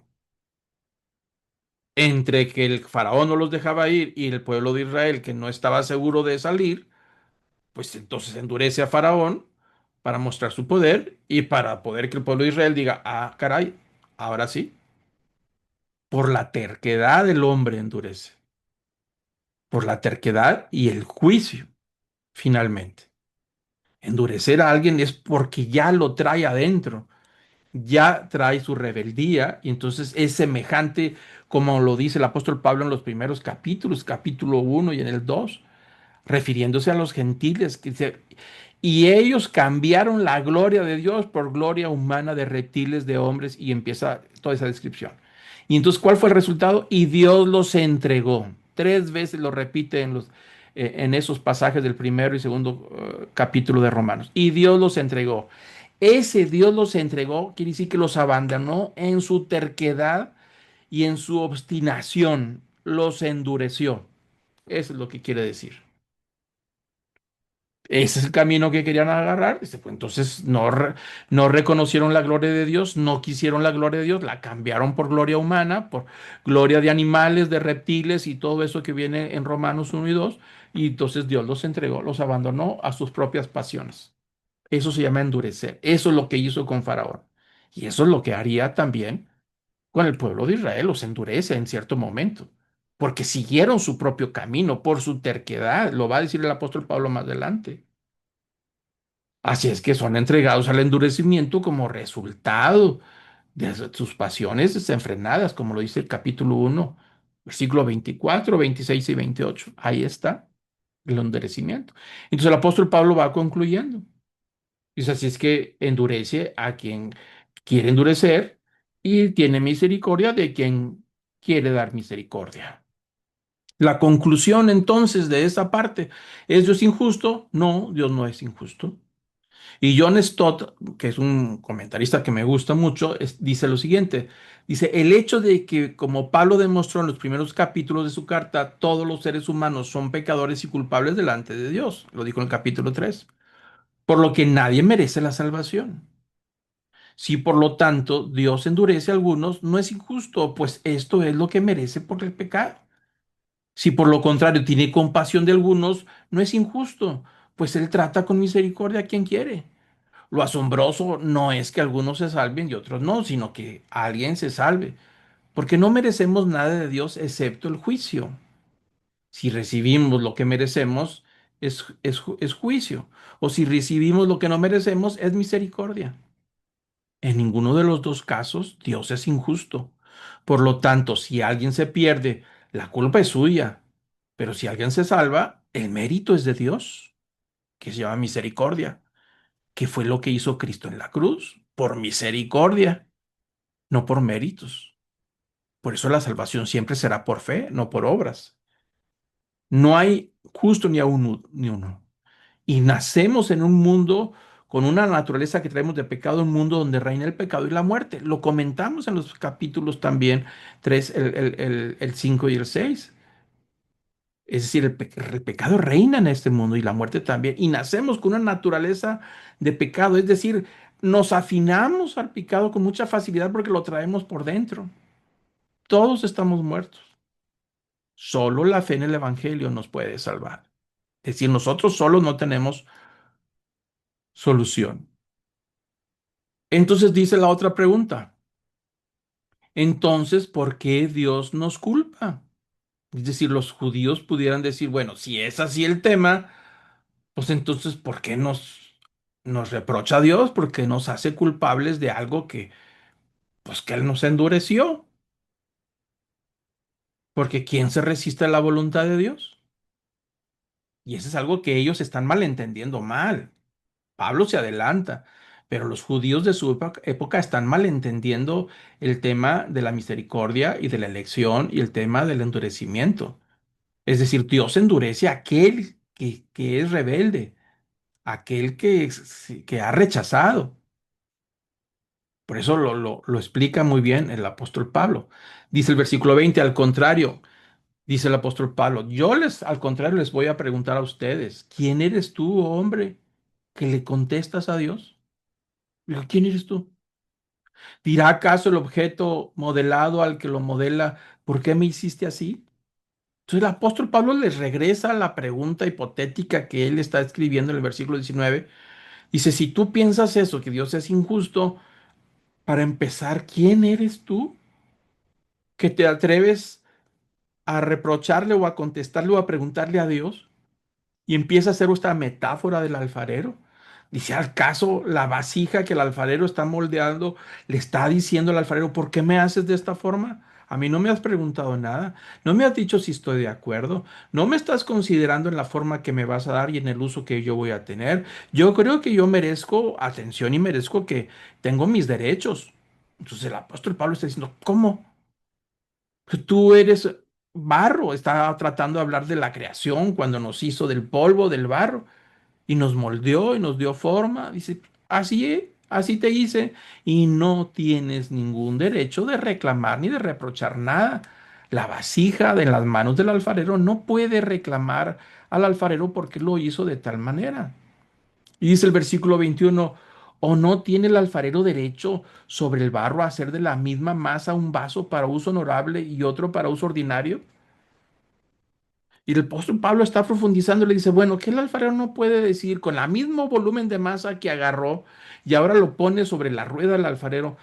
Speaker 1: Entre que el faraón no los dejaba ir y el pueblo de Israel que no estaba seguro de salir, pues entonces endurece a faraón para mostrar su poder y para poder que el pueblo de Israel diga, ah, caray, ahora sí, por la terquedad del hombre endurece, por la terquedad y el juicio, finalmente. Endurecer a alguien es porque ya lo trae adentro, ya trae su rebeldía y entonces es semejante como lo dice el apóstol Pablo en los primeros capítulos, capítulo 1 y en el 2, refiriéndose a los gentiles, que dice, y ellos cambiaron la gloria de Dios por gloria humana de reptiles, de hombres, y empieza toda esa descripción. Y entonces, ¿cuál fue el resultado? Y Dios los entregó. 3 veces lo repite en esos pasajes del primero y segundo capítulo de Romanos. Y Dios los entregó. Ese Dios los entregó, quiere decir que los abandonó en su terquedad y en su obstinación. Los endureció. Eso es lo que quiere decir. Ese es el camino que querían agarrar. Dice, pues entonces no reconocieron la gloria de Dios, no quisieron la gloria de Dios, la cambiaron por gloria humana, por gloria de animales, de reptiles y todo eso que viene en Romanos 1 y 2. Y entonces Dios los entregó, los abandonó a sus propias pasiones. Eso se llama endurecer. Eso es lo que hizo con Faraón. Y eso es lo que haría también con el pueblo de Israel. Los endurece en cierto momento. Porque siguieron su propio camino por su terquedad. Lo va a decir el apóstol Pablo más adelante. Así es que son entregados al endurecimiento como resultado de sus pasiones desenfrenadas, como lo dice el capítulo 1, versículo 24, 26 y 28. Ahí está el endurecimiento. Entonces el apóstol Pablo va concluyendo. Dice, así es que endurece a quien quiere endurecer y tiene misericordia de quien quiere dar misericordia. La conclusión entonces de esa parte, ¿es Dios injusto? No, Dios no es injusto. Y John Stott, que es un comentarista que me gusta mucho, dice lo siguiente. Dice, el hecho de que, como Pablo demostró en los primeros capítulos de su carta, todos los seres humanos son pecadores y culpables delante de Dios. Lo dijo en el capítulo 3. Por lo que nadie merece la salvación. Si por lo tanto Dios endurece a algunos, no es injusto, pues esto es lo que merece por el pecado. Si por lo contrario tiene compasión de algunos, no es injusto, pues Él trata con misericordia a quien quiere. Lo asombroso no es que algunos se salven y otros no, sino que alguien se salve, porque no merecemos nada de Dios excepto el juicio. Si recibimos lo que merecemos, es juicio, o si recibimos lo que no merecemos, es misericordia. En ninguno de los dos casos, Dios es injusto. Por lo tanto, si alguien se pierde, la culpa es suya, pero si alguien se salva, el mérito es de Dios, que se llama misericordia, que fue lo que hizo Cristo en la cruz, por misericordia, no por méritos. Por eso la salvación siempre será por fe, no por obras. No hay justo ni a uno, ni uno. Y nacemos en un mundo con una naturaleza que traemos de pecado, un mundo donde reina el pecado y la muerte. Lo comentamos en los capítulos también 3, el 5 y el 6. Es decir, el pecado reina en este mundo y la muerte también. Y nacemos con una naturaleza de pecado. Es decir, nos afinamos al pecado con mucha facilidad porque lo traemos por dentro. Todos estamos muertos. Solo la fe en el Evangelio nos puede salvar. Es decir, nosotros solos no tenemos solución. Entonces dice la otra pregunta. Entonces, ¿por qué Dios nos culpa? Es decir, los judíos pudieran decir, bueno, si es así el tema, pues entonces, ¿por qué nos reprocha a Dios? Porque nos hace culpables de algo pues, que Él nos endureció. Porque ¿quién se resiste a la voluntad de Dios? Y eso es algo que ellos están malentendiendo mal. Pablo se adelanta, pero los judíos de su época están malentendiendo el tema de la misericordia y de la elección y el tema del endurecimiento. Es decir, Dios endurece a aquel que es rebelde, aquel que ha rechazado. Por eso lo explica muy bien el apóstol Pablo. Dice el versículo 20, al contrario, dice el apóstol Pablo, al contrario, les voy a preguntar a ustedes, ¿quién eres tú, oh hombre, que le contestas a Dios? Digo, ¿quién eres tú? ¿Dirá acaso el objeto modelado al que lo modela, ¿por qué me hiciste así? Entonces el apóstol Pablo les regresa a la pregunta hipotética que él está escribiendo en el versículo 19. Dice, si tú piensas eso, que Dios es injusto, para empezar, ¿quién eres tú que te atreves a reprocharle o a contestarle o a preguntarle a Dios? Y empieza a hacer esta metáfora del alfarero. Dice, ¿acaso la vasija que el alfarero está moldeando le está diciendo al alfarero, ¿por qué me haces de esta forma? A mí no me has preguntado nada, no me has dicho si estoy de acuerdo, no me estás considerando en la forma que me vas a dar y en el uso que yo voy a tener. Yo creo que yo merezco atención y merezco que tengo mis derechos. Entonces el apóstol Pablo está diciendo, ¿cómo? Tú eres barro, está tratando de hablar de la creación cuando nos hizo del polvo, del barro y nos moldeó y nos dio forma. Dice, así es, así te hice y no tienes ningún derecho de reclamar ni de reprochar nada. La vasija de las manos del alfarero no puede reclamar al alfarero porque lo hizo de tal manera. Y dice el versículo 21, ¿o no tiene el alfarero derecho sobre el barro a hacer de la misma masa un vaso para uso honorable y otro para uso ordinario? Y el apóstol Pablo está profundizando y le dice, bueno, ¿qué el alfarero no puede decir con el mismo volumen de masa que agarró y ahora lo pone sobre la rueda del alfarero?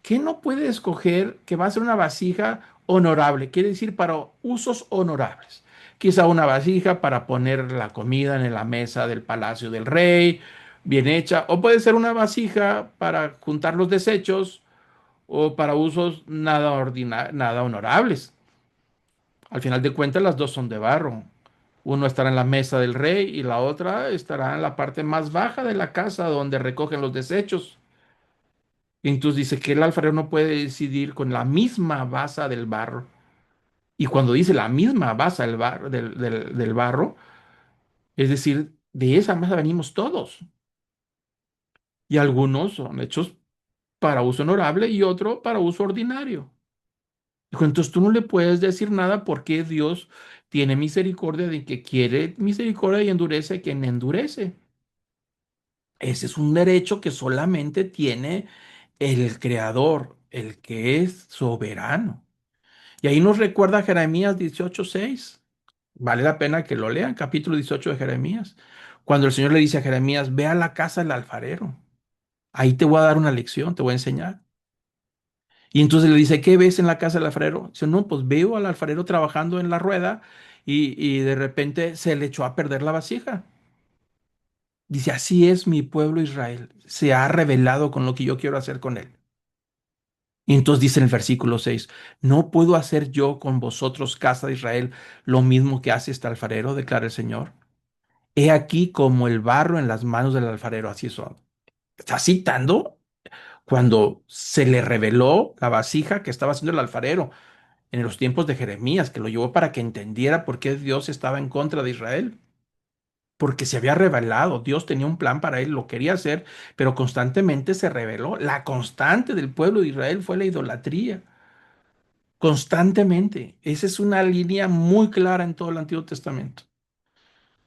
Speaker 1: ¿Qué no puede escoger que va a ser una vasija honorable? Quiere decir para usos honorables. Quizá una vasija para poner la comida en la mesa del palacio del rey, bien hecha, o puede ser una vasija para juntar los desechos o para usos nada honorables. Al final de cuentas, las dos son de barro. Uno estará en la mesa del rey y la otra estará en la parte más baja de la casa donde recogen los desechos. Y entonces dice que el alfarero no puede decidir con la misma base del barro. Y cuando dice la misma base del barro, es decir, de esa masa venimos todos. Y algunos son hechos para uso honorable y otro para uso ordinario. Dijo, entonces tú no le puedes decir nada porque Dios tiene misericordia de que quiere misericordia y endurece a quien endurece. Ese es un derecho que solamente tiene el Creador, el que es soberano. Y ahí nos recuerda Jeremías 18:6. Vale la pena que lo lean, capítulo 18 de Jeremías. Cuando el Señor le dice a Jeremías, ve a la casa del alfarero. Ahí te voy a dar una lección, te voy a enseñar. Y entonces le dice, ¿qué ves en la casa del alfarero? Dice, no, pues veo al alfarero trabajando en la rueda y de repente se le echó a perder la vasija. Dice, así es mi pueblo Israel, se ha revelado con lo que yo quiero hacer con él. Y entonces dice en el versículo 6, ¿no puedo hacer yo con vosotros, casa de Israel, lo mismo que hace este alfarero? Declara el Señor. He aquí como el barro en las manos del alfarero, así son. Está citando cuando se le reveló la vasija que estaba haciendo el alfarero en los tiempos de Jeremías, que lo llevó para que entendiera por qué Dios estaba en contra de Israel. Porque se había revelado, Dios tenía un plan para él, lo quería hacer, pero constantemente se reveló. La constante del pueblo de Israel fue la idolatría, constantemente. Esa es una línea muy clara en todo el Antiguo Testamento.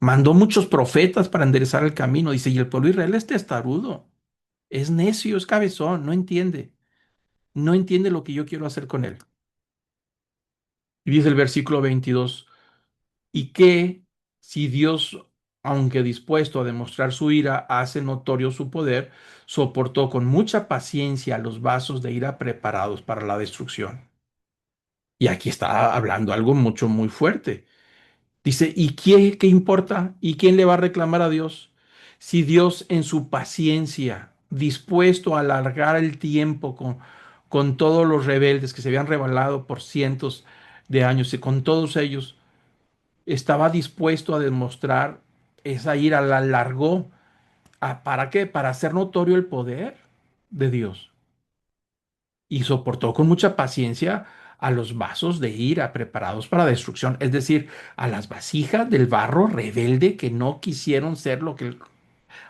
Speaker 1: Mandó muchos profetas para enderezar el camino, dice, y el pueblo de Israel es testarudo, es necio, es cabezón, no entiende lo que yo quiero hacer con él. Y dice el versículo 22. Y que si Dios, aunque dispuesto a demostrar su ira, hace notorio su poder, soportó con mucha paciencia los vasos de ira preparados para la destrucción. Y aquí está hablando algo mucho, muy fuerte. Dice, ¿y qué importa? ¿Y quién le va a reclamar a Dios? Si Dios en su paciencia, dispuesto a alargar el tiempo con todos los rebeldes que se habían rebelado por cientos de años y con todos ellos, estaba dispuesto a demostrar esa ira, la alargó. ¿Para qué? Para hacer notorio el poder de Dios. Y soportó con mucha paciencia a los vasos de ira preparados para destrucción, es decir, a las vasijas del barro rebelde que no quisieron ser lo que el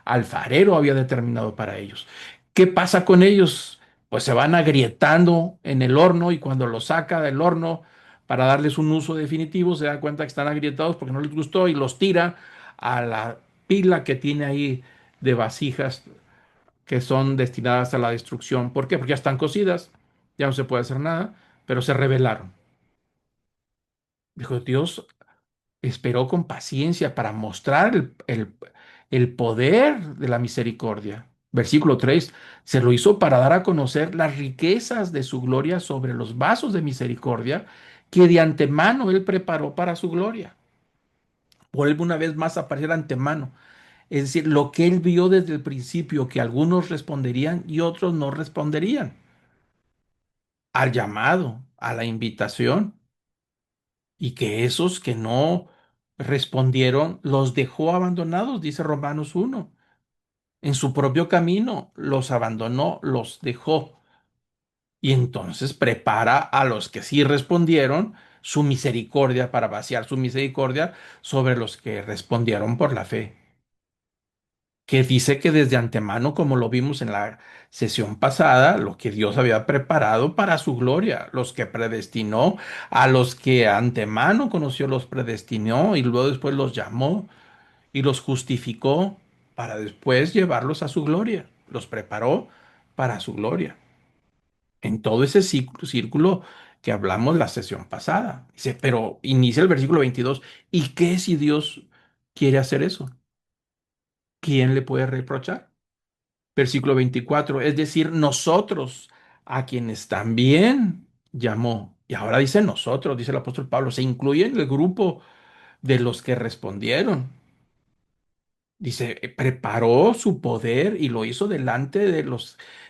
Speaker 1: alfarero había determinado para ellos. ¿Qué pasa con ellos? Pues se van agrietando en el horno y cuando los saca del horno para darles un uso definitivo, se da cuenta que están agrietados porque no les gustó y los tira a la pila que tiene ahí de vasijas que son destinadas a la destrucción. ¿Por qué? Porque ya están cocidas, ya no se puede hacer nada, pero se rebelaron. Dijo, Dios esperó con paciencia para mostrar el poder de la misericordia. Versículo 3: se lo hizo para dar a conocer las riquezas de su gloria sobre los vasos de misericordia que de antemano él preparó para su gloria. Vuelve una vez más a aparecer de antemano. Es decir, lo que él vio desde el principio, que algunos responderían y otros no responderían al llamado, a la invitación, y que esos que no respondieron los dejó abandonados, dice Romanos 1. En su propio camino los abandonó, los dejó. Y entonces prepara a los que sí respondieron su misericordia para vaciar su misericordia sobre los que respondieron por la fe. Que dice que desde antemano, como lo vimos en la sesión pasada, lo que Dios había preparado para su gloria, los que predestinó, a los que antemano conoció, los predestinó y luego después los llamó y los justificó para después llevarlos a su gloria, los preparó para su gloria. En todo ese círculo que hablamos la sesión pasada. Dice, pero inicia el versículo 22. ¿Y qué si Dios quiere hacer eso? ¿Quién le puede reprochar? Versículo 24, es decir, nosotros a quienes también llamó. Y ahora dice nosotros, dice el apóstol Pablo, se incluye en el grupo de los que respondieron. Dice, preparó su poder y lo hizo delante de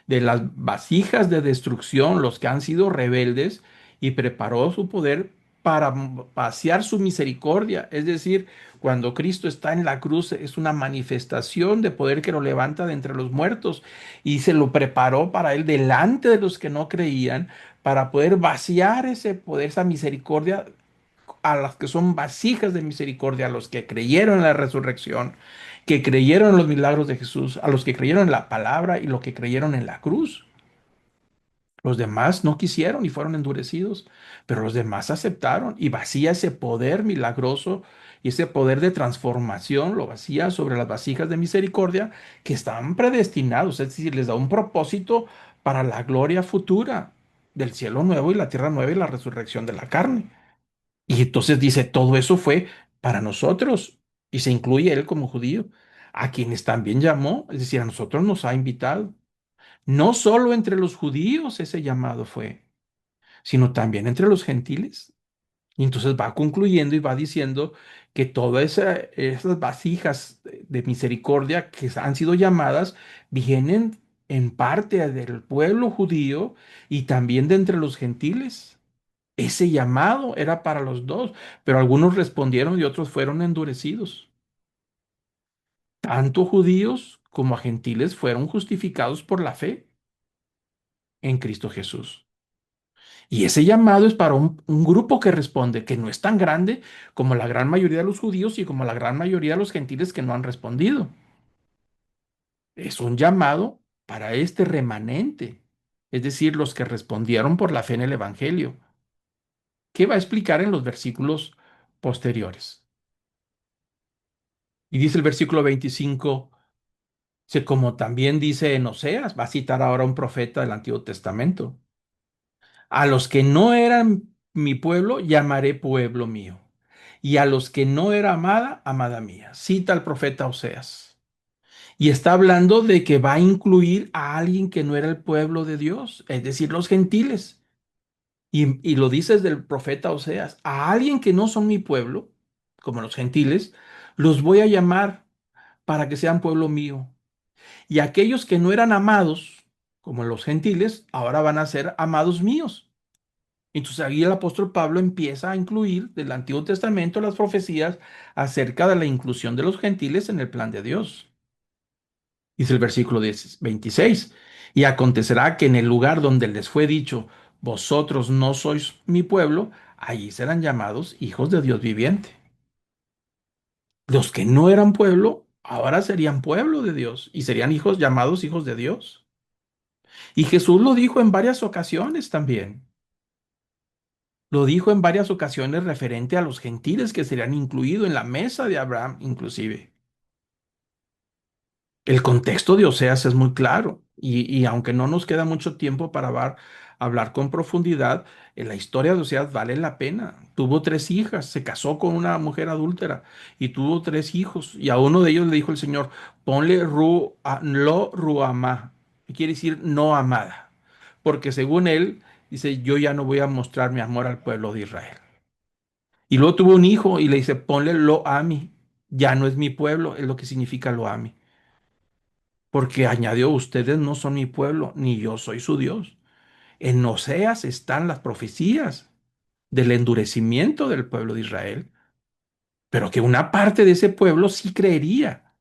Speaker 1: de las vasijas de destrucción, los que han sido rebeldes, y preparó su poder para vaciar su misericordia. Es decir, cuando Cristo está en la cruz, es una manifestación de poder que lo levanta de entre los muertos, y se lo preparó para él delante de los que no creían, para poder vaciar ese poder, esa misericordia a las que son vasijas de misericordia, a los que creyeron en la resurrección, que creyeron en los milagros de Jesús, a los que creyeron en la palabra y los que creyeron en la cruz. Los demás no quisieron y fueron endurecidos, pero los demás aceptaron y vacía ese poder milagroso y ese poder de transformación, lo vacía sobre las vasijas de misericordia que estaban predestinados, es decir, les da un propósito para la gloria futura del cielo nuevo y la tierra nueva y la resurrección de la carne. Y entonces dice, todo eso fue para nosotros y se incluye él como judío, a quienes también llamó, es decir, a nosotros nos ha invitado. No solo entre los judíos ese llamado fue, sino también entre los gentiles. Y entonces va concluyendo y va diciendo que todas esas vasijas de misericordia que han sido llamadas vienen en parte del pueblo judío y también de entre los gentiles. Ese llamado era para los dos, pero algunos respondieron y otros fueron endurecidos. Tanto judíos como a gentiles fueron justificados por la fe en Cristo Jesús. Y ese llamado es para un grupo que responde, que no es tan grande como la gran mayoría de los judíos y como la gran mayoría de los gentiles que no han respondido. Es un llamado para este remanente, es decir, los que respondieron por la fe en el Evangelio, que va a explicar en los versículos posteriores. Y dice el versículo 25, como también dice en Oseas, va a citar ahora un profeta del Antiguo Testamento. A los que no eran mi pueblo, llamaré pueblo mío. Y a los que no era amada, amada mía. Cita el profeta Oseas. Y está hablando de que va a incluir a alguien que no era el pueblo de Dios, es decir, los gentiles. Y lo dice desde el profeta Oseas. A alguien que no son mi pueblo, como los gentiles, los voy a llamar para que sean pueblo mío. Y aquellos que no eran amados, como los gentiles, ahora van a ser amados míos. Entonces ahí el apóstol Pablo empieza a incluir del Antiguo Testamento las profecías acerca de la inclusión de los gentiles en el plan de Dios. Dice el versículo 26, y acontecerá que en el lugar donde les fue dicho, vosotros no sois mi pueblo, allí serán llamados hijos de Dios viviente. Los que no eran pueblo, ahora serían pueblo de Dios y serían hijos llamados hijos de Dios. Y Jesús lo dijo en varias ocasiones también. Lo dijo en varias ocasiones referente a los gentiles que serían incluidos en la mesa de Abraham, inclusive. El contexto de Oseas es muy claro y aunque no nos queda mucho tiempo para hablar con profundidad, en la historia de Oseas vale la pena. Tuvo tres hijas, se casó con una mujer adúltera y tuvo tres hijos y a uno de ellos le dijo el Señor, ponle lo ruamá, que quiere decir no amada, porque según él dice, yo ya no voy a mostrar mi amor al pueblo de Israel. Y luego tuvo un hijo y le dice, ponle lo ami, ya no es mi pueblo, es lo que significa lo ami. Porque añadió, ustedes no son mi pueblo, ni yo soy su Dios. En Oseas están las profecías del endurecimiento del pueblo de Israel, pero que una parte de ese pueblo sí creería,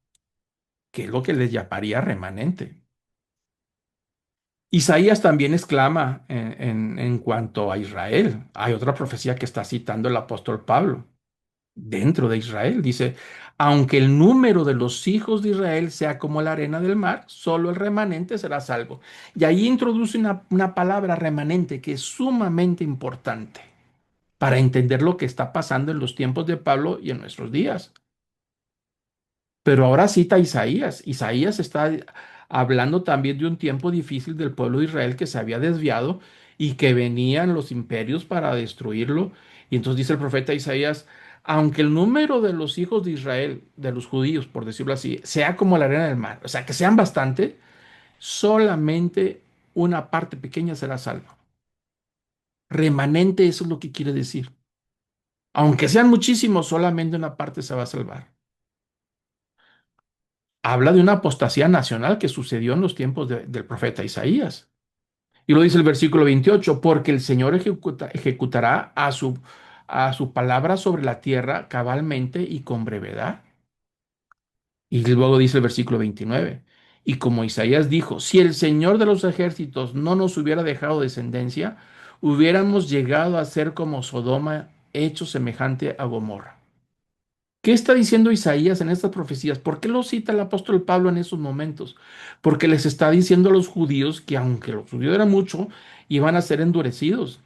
Speaker 1: que es lo que les llamaría remanente. Isaías también exclama en cuanto a Israel. Hay otra profecía que está citando el apóstol Pablo dentro de Israel. Dice, aunque el número de los hijos de Israel sea como la arena del mar, solo el remanente será salvo. Y ahí introduce una palabra remanente que es sumamente importante para entender lo que está pasando en los tiempos de Pablo y en nuestros días. Pero ahora cita a Isaías. Isaías está hablando también de un tiempo difícil del pueblo de Israel que se había desviado y que venían los imperios para destruirlo. Y entonces dice el profeta Isaías, aunque el número de los hijos de Israel, de los judíos, por decirlo así, sea como la arena del mar, o sea, que sean bastante, solamente una parte pequeña será salva. Remanente, eso es lo que quiere decir. Aunque sean muchísimos, solamente una parte se va a salvar. Habla de una apostasía nacional que sucedió en los tiempos del profeta Isaías. Y lo dice el versículo 28, porque el Señor ejecutará a su palabra sobre la tierra cabalmente y con brevedad. Y luego dice el versículo 29, y como Isaías dijo, si el Señor de los ejércitos no nos hubiera dejado descendencia, hubiéramos llegado a ser como Sodoma, hecho semejante a Gomorra. ¿Qué está diciendo Isaías en estas profecías? ¿Por qué lo cita el apóstol Pablo en esos momentos? Porque les está diciendo a los judíos que aunque los judíos eran mucho, iban a ser endurecidos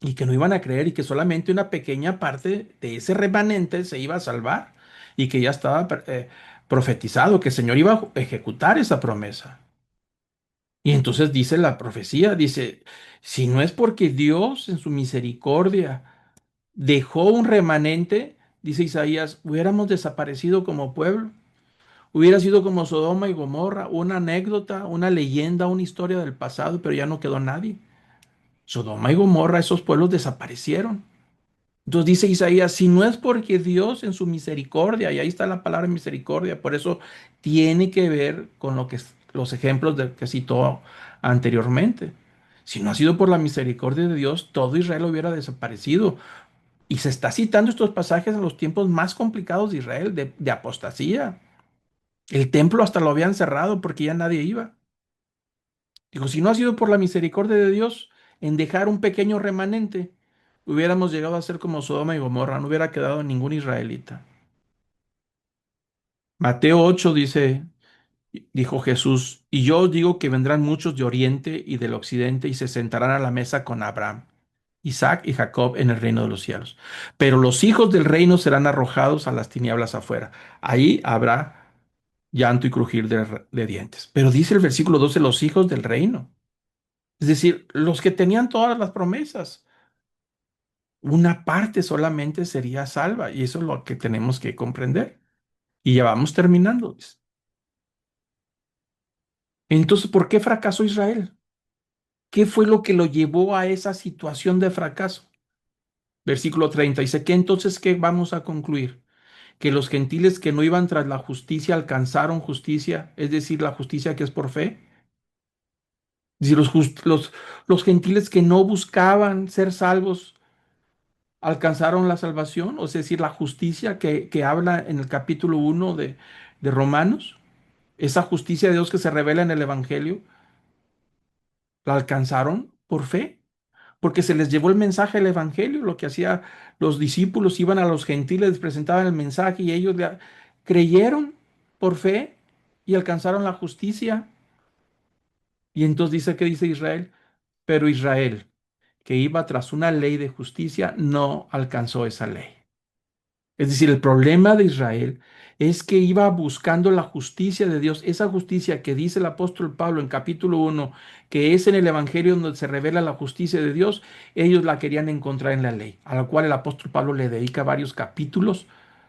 Speaker 1: y que no iban a creer y que solamente una pequeña parte de ese remanente se iba a salvar y que ya estaba profetizado, que el Señor iba a ejecutar esa promesa. Y entonces dice la profecía, dice, si no es porque Dios en su misericordia dejó un remanente, dice Isaías, hubiéramos desaparecido como pueblo. Hubiera sido como Sodoma y Gomorra, una anécdota, una leyenda, una historia del pasado, pero ya no quedó nadie. Sodoma y Gomorra, esos pueblos desaparecieron. Entonces dice Isaías, si no es porque Dios en su misericordia, y ahí está la palabra misericordia, por eso tiene que ver con lo que los ejemplos que citó anteriormente. Si no ha sido por la misericordia de Dios, todo Israel hubiera desaparecido. Y se está citando estos pasajes en los tiempos más complicados de Israel, de apostasía. El templo hasta lo habían cerrado porque ya nadie iba. Digo, si no ha sido por la misericordia de Dios en dejar un pequeño remanente, hubiéramos llegado a ser como Sodoma y Gomorra, no hubiera quedado ningún israelita. Mateo 8 dice, dijo Jesús, y yo os digo que vendrán muchos de oriente y del occidente y se sentarán a la mesa con Abraham, Isaac y Jacob en el reino de los cielos. Pero los hijos del reino serán arrojados a las tinieblas afuera. Ahí habrá llanto y crujir de dientes. Pero dice el versículo 12, los hijos del reino. Es decir, los que tenían todas las promesas. Una parte solamente sería salva y eso es lo que tenemos que comprender. Y ya vamos terminando. Entonces, ¿por qué fracasó Israel? ¿Qué fue lo que lo llevó a esa situación de fracaso? Versículo 30 dice que entonces, ¿qué vamos a concluir? Que los gentiles que no iban tras la justicia alcanzaron justicia, es decir, la justicia que es por fe. Es decir, los gentiles que no buscaban ser salvos alcanzaron la salvación, o es decir, la justicia que habla en el capítulo 1 de Romanos, esa justicia de Dios que se revela en el Evangelio, la alcanzaron por fe, porque se les llevó el mensaje del Evangelio, lo que hacía los discípulos, iban a los gentiles, les presentaban el mensaje y ellos creyeron por fe y alcanzaron la justicia. Y entonces dice que dice Israel, pero Israel, que iba tras una ley de justicia, no alcanzó esa ley. Es decir, el problema de Israel es que iba buscando la justicia de Dios, esa justicia que dice el apóstol Pablo en capítulo 1, que es en el Evangelio donde se revela la justicia de Dios, ellos la querían encontrar en la ley, a la cual el apóstol Pablo le dedica varios capítulos.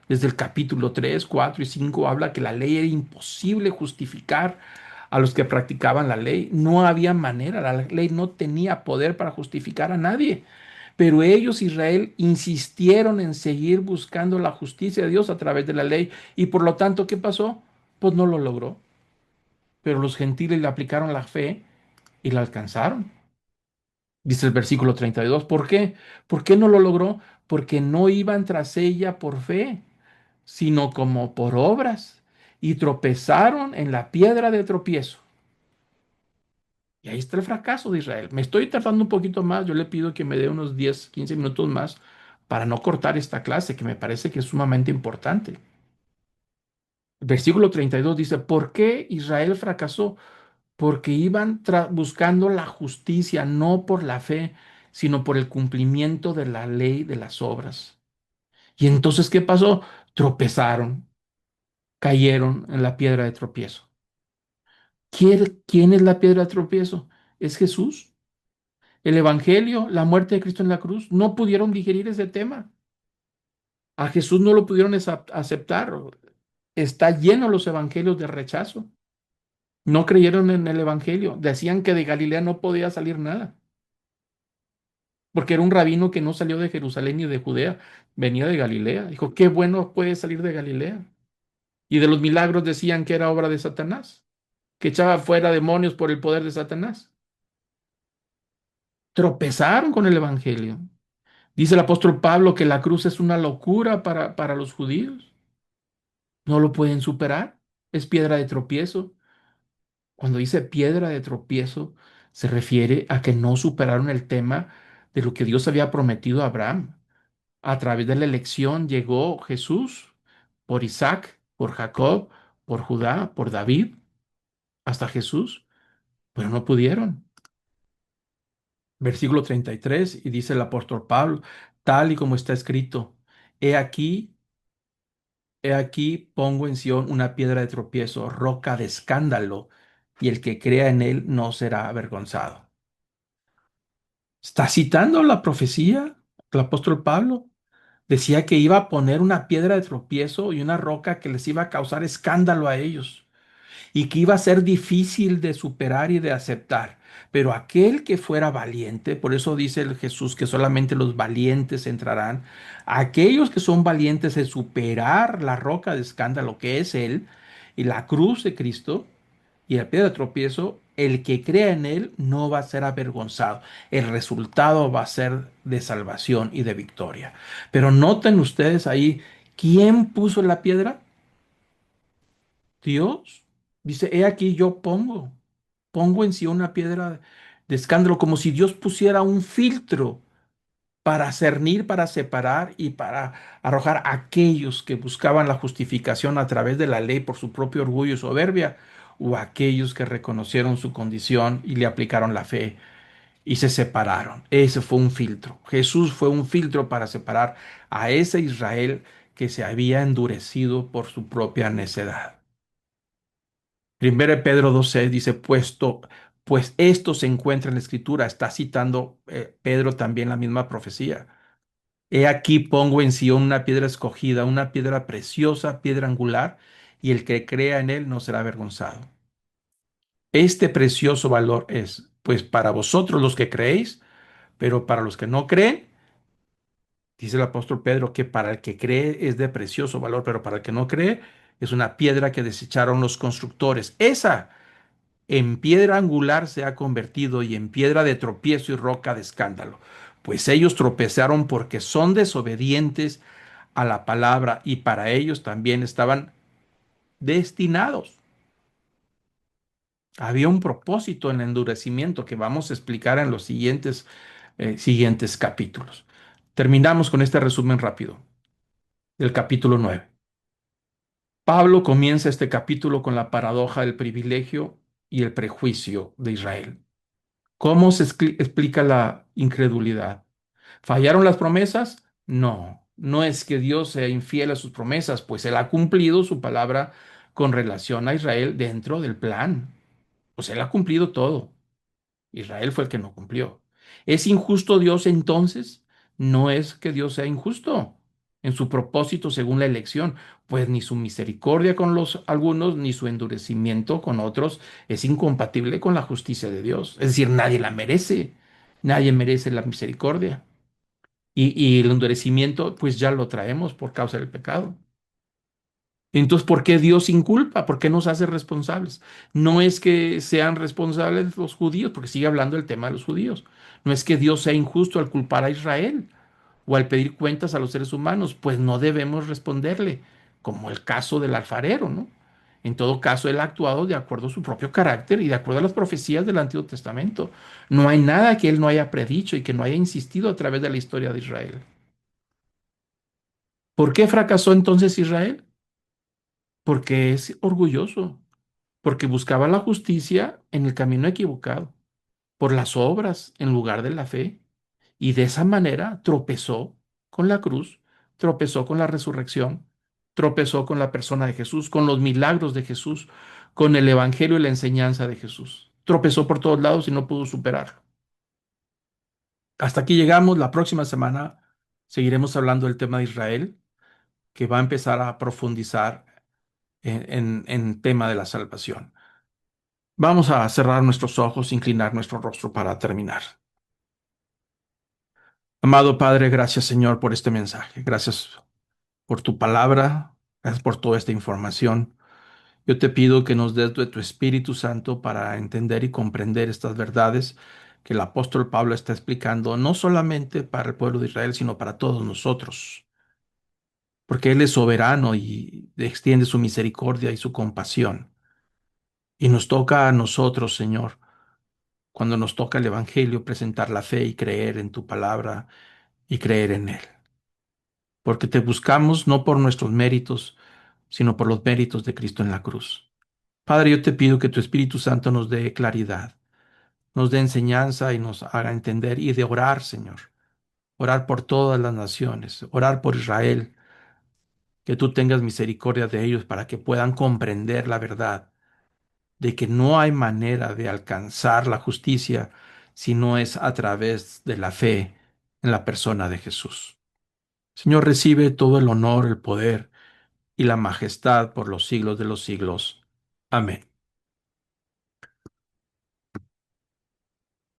Speaker 1: Desde el capítulo 3, 4 y 5 habla que la ley era imposible justificar a los que practicaban la ley. No había manera, la ley no tenía poder para justificar a nadie. Pero ellos, Israel, insistieron en seguir buscando la justicia de Dios a través de la ley. Y por lo tanto, ¿qué pasó? Pues no lo logró. Pero los gentiles le aplicaron la fe y la alcanzaron. Dice el versículo 32. ¿Por qué? ¿Por qué no lo logró? Porque no iban tras ella por fe, sino como por obras. Y tropezaron en la piedra de tropiezo. Y ahí está el fracaso de Israel. Me estoy tardando un poquito más. Yo le pido que me dé unos 10, 15 minutos más para no cortar esta clase, que me parece que es sumamente importante. El versículo 32 dice, ¿por qué Israel fracasó? Porque iban buscando la justicia, no por la fe, sino por el cumplimiento de la ley de las obras. Y entonces, ¿qué pasó? Tropezaron, cayeron en la piedra de tropiezo. ¿Quién es la piedra de tropiezo? Es Jesús. El Evangelio, la muerte de Cristo en la cruz, no pudieron digerir ese tema. A Jesús no lo pudieron aceptar. Está lleno los evangelios de rechazo. No creyeron en el Evangelio. Decían que de Galilea no podía salir nada, porque era un rabino que no salió de Jerusalén ni de Judea, venía de Galilea. Dijo, qué bueno puede salir de Galilea. Y de los milagros decían que era obra de Satanás, que echaba fuera demonios por el poder de Satanás. Tropezaron con el Evangelio. Dice el apóstol Pablo que la cruz es una locura para los judíos. No lo pueden superar. Es piedra de tropiezo. Cuando dice piedra de tropiezo, se refiere a que no superaron el tema de lo que Dios había prometido a Abraham. A través de la elección llegó Jesús por Isaac, por Jacob, por Judá, por David, hasta Jesús, pero no pudieron. Versículo 33 y dice el apóstol Pablo, tal y como está escrito, he aquí, he aquí pongo en Sión una piedra de tropiezo, roca de escándalo, y el que crea en él no será avergonzado. Está citando la profecía, el apóstol Pablo. Decía que iba a poner una piedra de tropiezo y una roca que les iba a causar escándalo a ellos y que iba a ser difícil de superar y de aceptar. Pero aquel que fuera valiente, por eso dice el Jesús que solamente los valientes entrarán, aquellos que son valientes de superar la roca de escándalo que es Él y la cruz de Cristo y la piedra de tropiezo, el que crea en Él no va a ser avergonzado. El resultado va a ser de salvación y de victoria. Pero noten ustedes ahí, ¿quién puso la piedra? Dios. Dice, he aquí yo pongo en sí una piedra de escándalo, como si Dios pusiera un filtro para cernir, para separar y para arrojar a aquellos que buscaban la justificación a través de la ley por su propio orgullo y soberbia, o aquellos que reconocieron su condición y le aplicaron la fe y se separaron. Ese fue un filtro. Jesús fue un filtro para separar a ese Israel que se había endurecido por su propia necedad. Primero de Pedro 2:6 dice, pues esto se encuentra en la Escritura. Está citando Pedro también la misma profecía. He aquí pongo en Sión una piedra escogida, una piedra preciosa, piedra angular, y el que crea en él no será avergonzado. Este precioso valor es, pues, para vosotros los que creéis, pero para los que no creen, dice el apóstol Pedro que para el que cree es de precioso valor, pero para el que no cree es una piedra que desecharon los constructores. Esa en piedra angular se ha convertido y en piedra de tropiezo y roca de escándalo, pues ellos tropezaron porque son desobedientes a la palabra y para ellos también estaban destinados. Había un propósito en el endurecimiento que vamos a explicar en los siguientes capítulos. Terminamos con este resumen rápido del capítulo 9. Pablo comienza este capítulo con la paradoja del privilegio y el prejuicio de Israel. ¿Cómo se explica la incredulidad? ¿Fallaron las promesas? No. No es que Dios sea infiel a sus promesas, pues Él ha cumplido su palabra con relación a Israel dentro del plan. Pues Él ha cumplido todo. Israel fue el que no cumplió. ¿Es injusto Dios entonces? No es que Dios sea injusto en su propósito según la elección, pues ni su misericordia con los algunos, ni su endurecimiento con otros es incompatible con la justicia de Dios. Es decir, nadie la merece. Nadie merece la misericordia. Y el endurecimiento, pues ya lo traemos por causa del pecado. Entonces, ¿por qué Dios inculpa? ¿Por qué nos hace responsables? No es que sean responsables los judíos, porque sigue hablando del tema de los judíos. No es que Dios sea injusto al culpar a Israel o al pedir cuentas a los seres humanos, pues no debemos responderle, como el caso del alfarero, ¿no? En todo caso, él ha actuado de acuerdo a su propio carácter y de acuerdo a las profecías del Antiguo Testamento. No hay nada que él no haya predicho y que no haya insistido a través de la historia de Israel. ¿Por qué fracasó entonces Israel? Porque es orgulloso, porque buscaba la justicia en el camino equivocado, por las obras en lugar de la fe, y de esa manera tropezó con la cruz, tropezó con la resurrección, tropezó con la persona de Jesús, con los milagros de Jesús, con el evangelio y la enseñanza de Jesús. Tropezó por todos lados y no pudo superarlo. Hasta aquí llegamos. La próxima semana seguiremos hablando del tema de Israel, que va a empezar a profundizar en tema de la salvación. Vamos a cerrar nuestros ojos, inclinar nuestro rostro para terminar. Amado Padre, gracias Señor por este mensaje. Gracias por tu palabra. Gracias por toda esta información. Yo te pido que nos des de tu Espíritu Santo para entender y comprender estas verdades que el apóstol Pablo está explicando, no solamente para el pueblo de Israel, sino para todos nosotros, porque Él es soberano y extiende su misericordia y su compasión. Y nos toca a nosotros, Señor, cuando nos toca el Evangelio, presentar la fe y creer en tu palabra y creer en Él. Porque te buscamos no por nuestros méritos, sino por los méritos de Cristo en la cruz. Padre, yo te pido que tu Espíritu Santo nos dé claridad, nos dé enseñanza y nos haga entender y de orar, Señor. Orar por todas las naciones, orar por Israel, que tú tengas misericordia de ellos para que puedan comprender la verdad de que no hay manera de alcanzar la justicia si no es a través de la fe en la persona de Jesús. Señor, recibe todo el honor, el poder y la majestad por los siglos de los siglos. Amén.